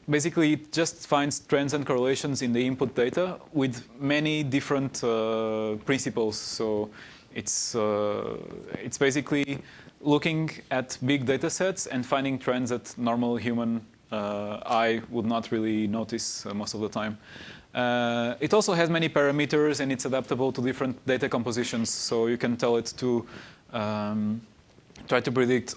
basically it just finds trends and correlations in the input data with many different principles. So it's basically looking at big data sets and finding trends that normal human eye would not really notice most of the time. It also has many parameters, and it's adaptable to different data compositions. So you can tell it to try to predict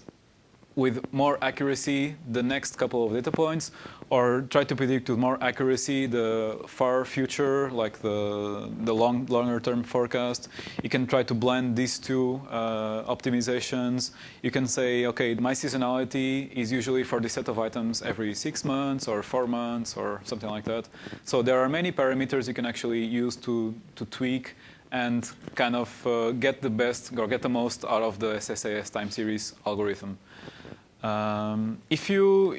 with more accuracy the next couple of data points, or try to predict with more accuracy the far future, like the longer term forecast. You can try to blend these two optimizations. You can say, okay, my seasonality is usually for this set of items every 6 months or 4 months or something like that. So there are many parameters you can actually use to tweak and kind of get the best or get the most out of the SSAS time series algorithm. If you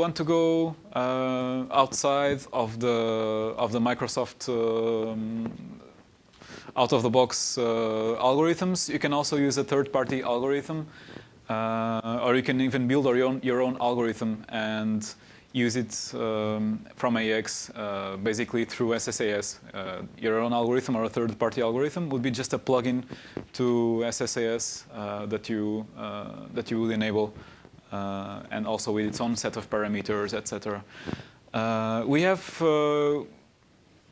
want to go outside of the Microsoft out of the box algorithms, you can also use a third-party algorithm, or you can even build your own algorithm and use it from AX, basically through SSAS. Your own algorithm or a third-party algorithm would be just a plugin to SSAS that you would enable. And also with its own set of parameters, etc.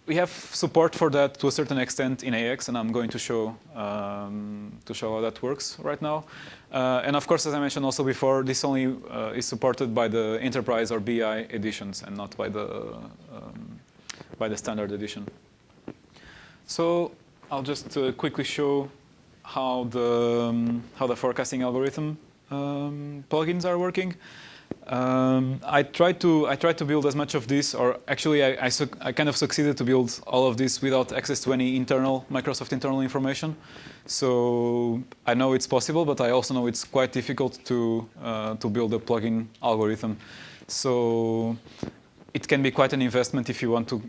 We have support for that to a certain extent in AX, and I'm going to show how that works right now. And of course, as I mentioned also before, this only is supported by the Enterprise or BI editions, and not by the standard edition. So I'll just quickly show how the forecasting algorithm plugins are working. I tried to build as much of this, or actually I kind of succeeded to build all of this without access to any Microsoft internal information. So I know it's possible, but I also know it's quite difficult to build a plugin algorithm. So it can be quite an investment if you want to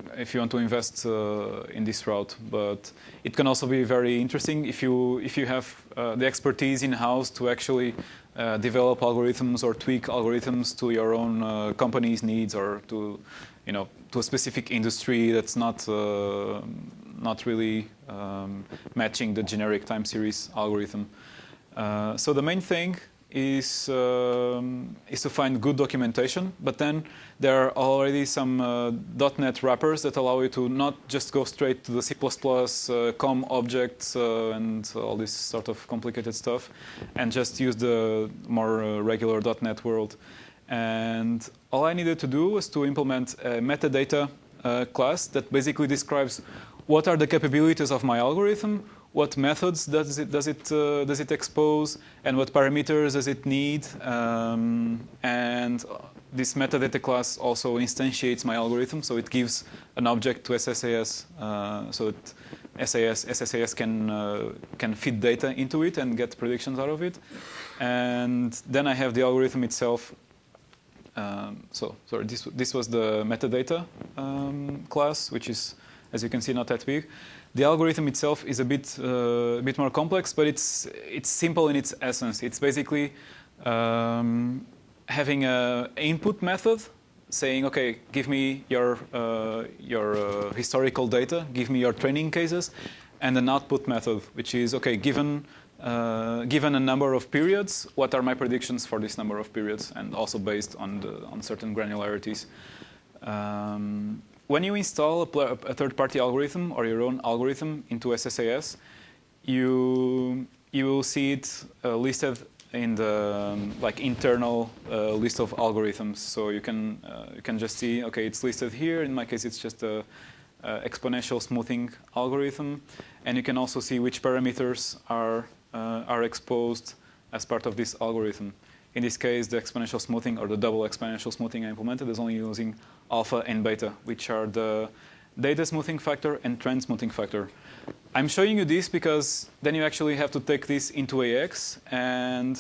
invest in this route. But it can also be very interesting if you have the expertise in-house to actually develop algorithms or tweak algorithms to your own company's needs, or to a specific industry that's not really matching the generic time series algorithm. So the main thing is to find good documentation, but then there are already some .NET wrappers that allow you to not just go straight to the C++ COM objects and all this sort of complicated stuff, and just use the more regular .NET world. And all I needed to do was to implement a metadata class that basically describes what are the capabilities of my algorithm, what methods does it expose, and what parameters does it need. And this metadata class also instantiates my algorithm, so it gives an object to SSAS, so that SSAS can feed data into it and get predictions out of it. And then I have the algorithm itself. Sorry, this was the metadata class, which is, as you can see, not that big. The algorithm itself is a bit more complex, but it's simple in its essence. It's basically having an input method saying, okay, give me your historical data, give me your training cases, and an output method, which is, okay, given a number of periods, what are my predictions for this number of periods, and also based on certain granularities. When you install a third-party algorithm or your own algorithm into SSAS, you will see it listed in the internal list of algorithms. So you can just see, okay, it's listed here. In my case, it's just a exponential smoothing algorithm, and you can also see which parameters are exposed as part of this algorithm. In this case, the exponential smoothing or the double exponential smoothing I implemented is only using alpha and beta, which are the data smoothing factor and trend smoothing factor. I'm showing you this because then you actually have to take this into AX, and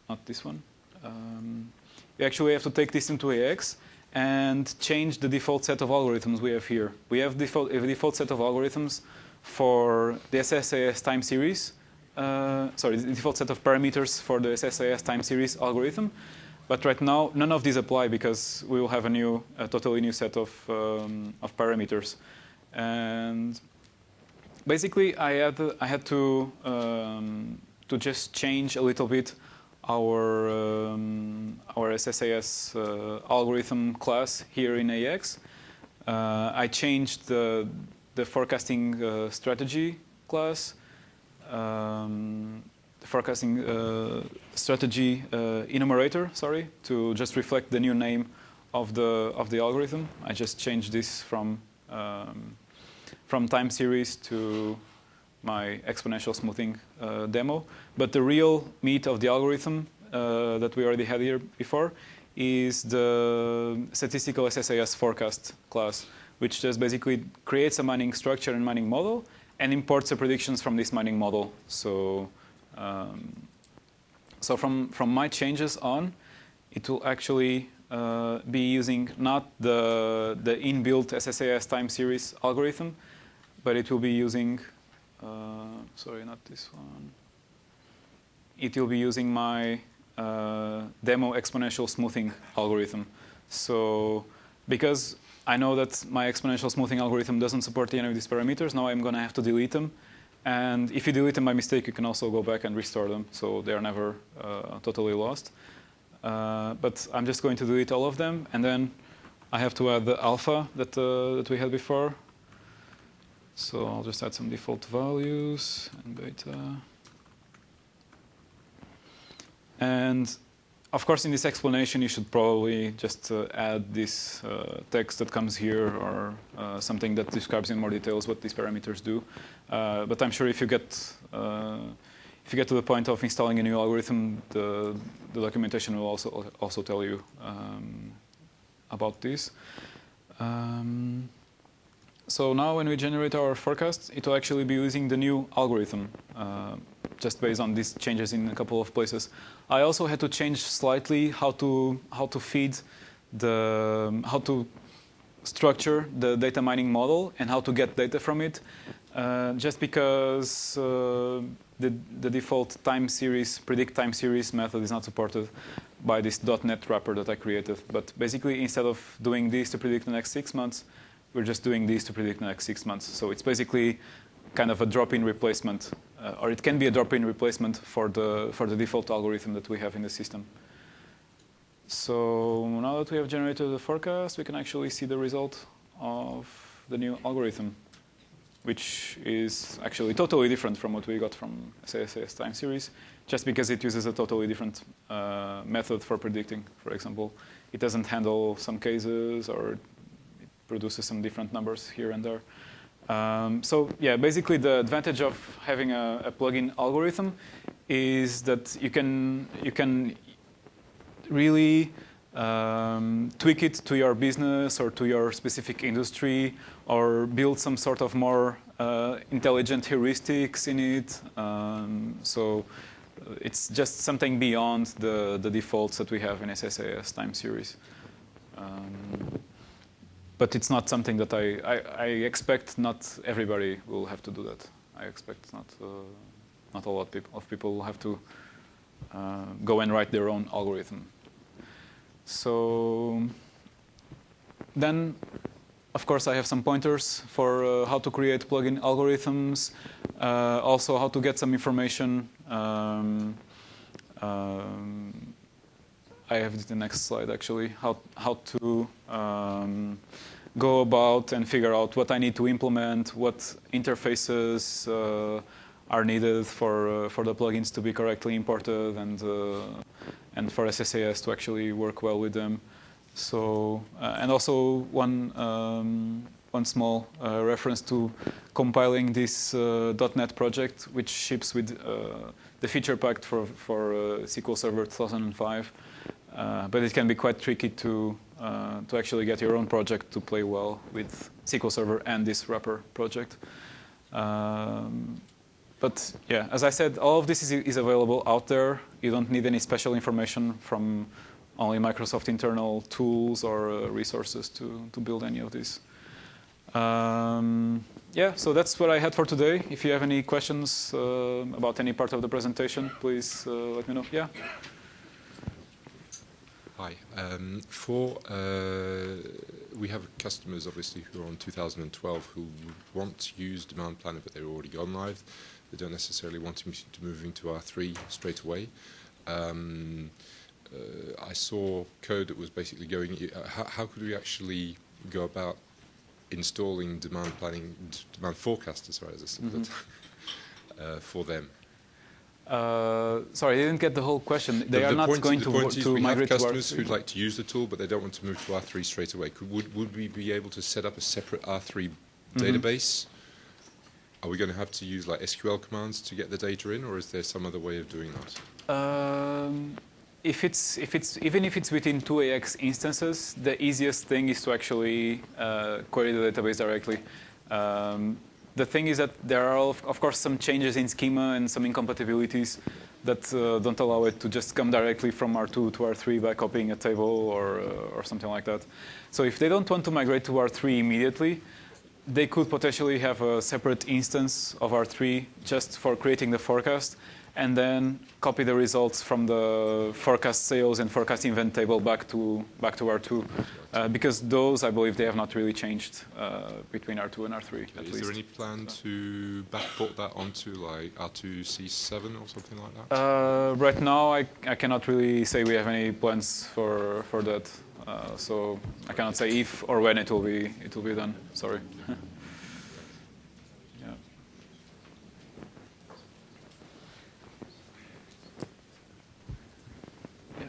not this one. You actually have to take this into AX and change the default set of algorithms we have here. We have a default set of algorithms for the SSAS time series. The default set of parameters for the SSAS time series algorithm. But right now, none of these apply because we will have a totally new set of parameters. And basically, I had to just change a little bit our SSAS algorithm class here in AX. I changed the forecasting strategy class, the forecasting strategy enumerator, sorry, to just reflect the new name of the algorithm. I just changed this from time series to my exponential smoothing demo. But the real meat of the algorithm that we already had here before is the statistical SSAS forecast class, which just basically creates a mining structure and mining model and imports the predictions from this mining model. So, from my changes on, it will actually be using not the inbuilt SSAS time series algorithm, but it will be using, sorry, not this one. It will be using my demo exponential smoothing algorithm. So because I know that my exponential smoothing algorithm doesn't support any of these parameters, now I'm going to have to delete them. And if you delete them by mistake, you can also go back and restore them, so they are never totally lost. But I'm just going to delete all of them, and then I have to add the alpha that we had before. So I'll just add some default values and beta. And of course, in this explanation, you should probably just add this text that comes here, or something that describes in more details what these parameters do. But I'm sure if you get to the point of installing a new algorithm, the documentation will also tell you about this. So now when we generate our forecast, it will actually be using the new algorithm, just based on these changes in a couple of places. I also had to change slightly how to feed how to structure the data mining model and how to get data from it, just because the default time series, predict time series method is not supported by this .NET wrapper that I created. But basically, instead of doing this to predict the next 6 months, we're just doing this to predict the next 6 months. So it's basically kind of a drop-in replacement, or it can be a drop-in replacement for the default algorithm that we have in the system. So now that we have generated the forecast, we can actually see the result of the new algorithm, which is actually totally different from what we got from SSAS time series, just because it uses a totally different method for predicting. For example, it doesn't handle some cases, or it produces some different numbers here and there. So yeah, basically the advantage of having a plugin algorithm is that you can really tweak it to your business or to your specific industry, or build some sort of more intelligent heuristics in it. So it's just something beyond the defaults that we have in SSAS time series. But it's not something that I expect not everybody will have to do that. I expect not a lot of people will have to go and write their own algorithm. So then, of course, I have some pointers for how to create plugin algorithms, also how to get some information. I have the next slide, actually, how to go about and figure out what I need to implement, what interfaces are needed for the plugins to be correctly imported, and for SSAS to actually work well with them. So, and also one small reference to compiling this .NET project, which ships with the feature pack for SQL Server 2005. But it can be quite tricky to actually get your own project to play well with SQL Server and this wrapper project. But yeah, as I said, all of this is available out there. You don't need any special information from only Microsoft internal tools or resources to build any of this. Yeah, so that's what I had for today. If you have any questions about any part of the presentation, please let me know. Yeah. Hi. We have customers, obviously, who are on 2012 who want to use Demand Planner, but they're already gone live. They don't necessarily want to move into R3 straight away. I saw code that was basically going. How could we actually go about installing demand forecasters, right, as a simpler for them. Sorry, I didn't get the whole question. They are not going to migrate to R3. We have customers who'd like to use the tool, but they don't want to move to R3 straight away. Would we be able to set up a separate R3 database? Are we going to have to use like SQL commands to get the data in, or is there some other way of doing that? Even if it's within 2AX instances, the easiest thing is to actually query the database directly. The thing is that there are, of course, some changes in schema and some incompatibilities that don't allow it to just come directly from R2 to R3 by copying a table or something like that. So if they don't want to migrate to R3 immediately, they could potentially have a separate instance of R3 just for creating the forecast, and then copy the results from the forecast sales and forecast event table back to R2, because those, I believe, they have not really changed between R2 and R3. At least. Is there any plan to backport that onto like R2C7 or something like that? Right now, I cannot really say we have any plans for that. So I cannot say if or when it will be done. Sorry.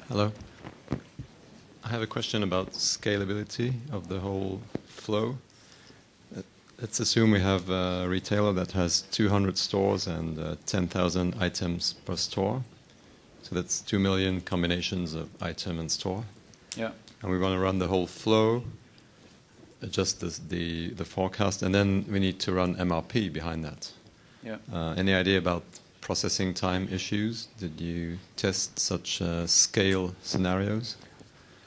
Hello. I have a question about scalability of the whole flow. Let's assume we have a retailer that has 200 stores and 10,000 items per store. So that's 2 million combinations of item and store. Yeah. And we want to run the whole flow, adjust the forecast, and then we need to run MRP behind that. Yeah. Any idea about processing time issues? Did you test such scale scenarios?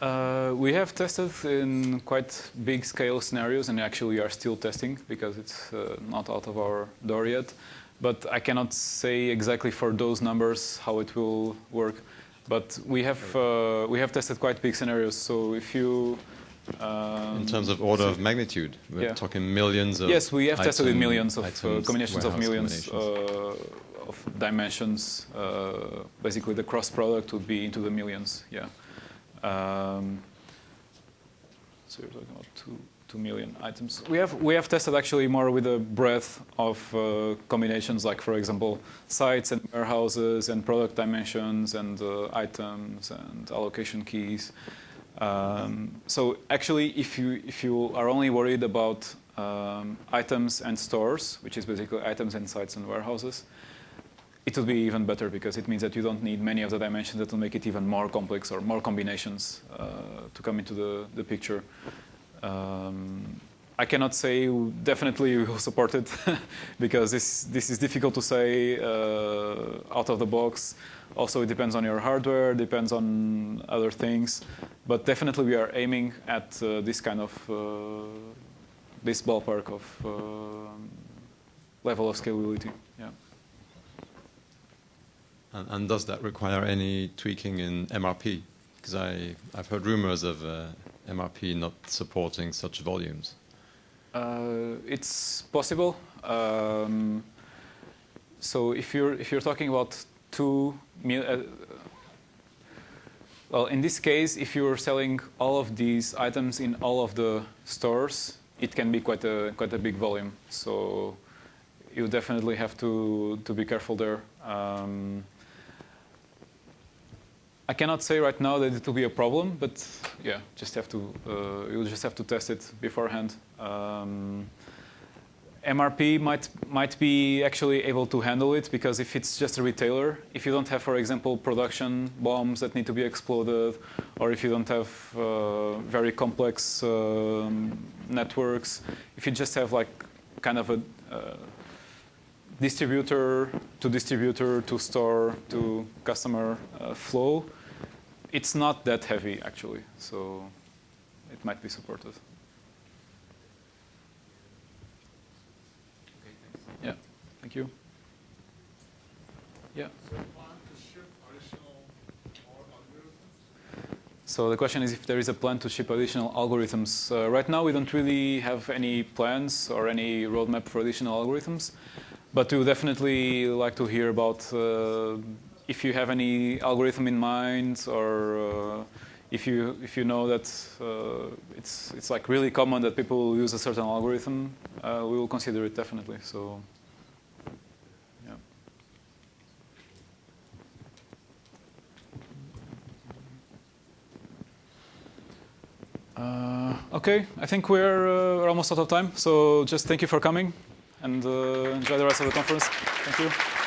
We have tested in quite big scale scenarios, and actually are still testing because it's not out of our door yet. But I cannot say exactly for those numbers how it will work. But we have tested quite big scenarios. So if you in terms of order of magnitude, we're talking millions of. Yes, we have tested in millions of combinations of millions of dimensions. Basically, the cross product would be into the millions. Yeah. So you're talking about 2 million items. We have tested actually more with a breadth of combinations, like for example, sites and warehouses and product dimensions and items and allocation keys. So actually, if you are only worried about items and stores, which is basically items and sites and warehouses, it will be even better because it means that you don't need many of the dimensions that will make it even more complex or more combinations to come into the picture. I cannot say definitely we will support it because this is difficult to say out of the box. Also, it depends on your hardware, depends on other things, but definitely we are aiming at this kind of this ballpark of level of scalability. Yeah. And does that require any tweaking in MRP? Because I've heard rumors of MRP not supporting such volumes. It's possible. So if you're talking about 2 million, well, in this case, if you're selling all of these items in all of the stores, it can be quite a big volume. So you definitely have to be careful there. I cannot say right now that it will be a problem, but yeah, you'll just have to test it beforehand. MRP might be actually able to handle it because if it's just a retailer, if you don't have, for example, production bombs that need to be exploded, or if you don't have very complex networks, if you just have like kind of a distributor to store to customer flow, it's not that heavy actually, so it might be supported. Okay, thanks. Yeah, thank you. Yeah. So plan to ship additional algorithms? So the question is if there is a plan to ship additional algorithms. Right now we don't really have any plans or any roadmap for additional algorithms, but we would definitely like to hear about if you have any algorithm in mind or if you know that it's like really common that people use a certain algorithm, we will consider it definitely. So, yeah. Okay, I think we're almost out of time. So just thank you for coming and enjoy the rest of the conference. Thank you.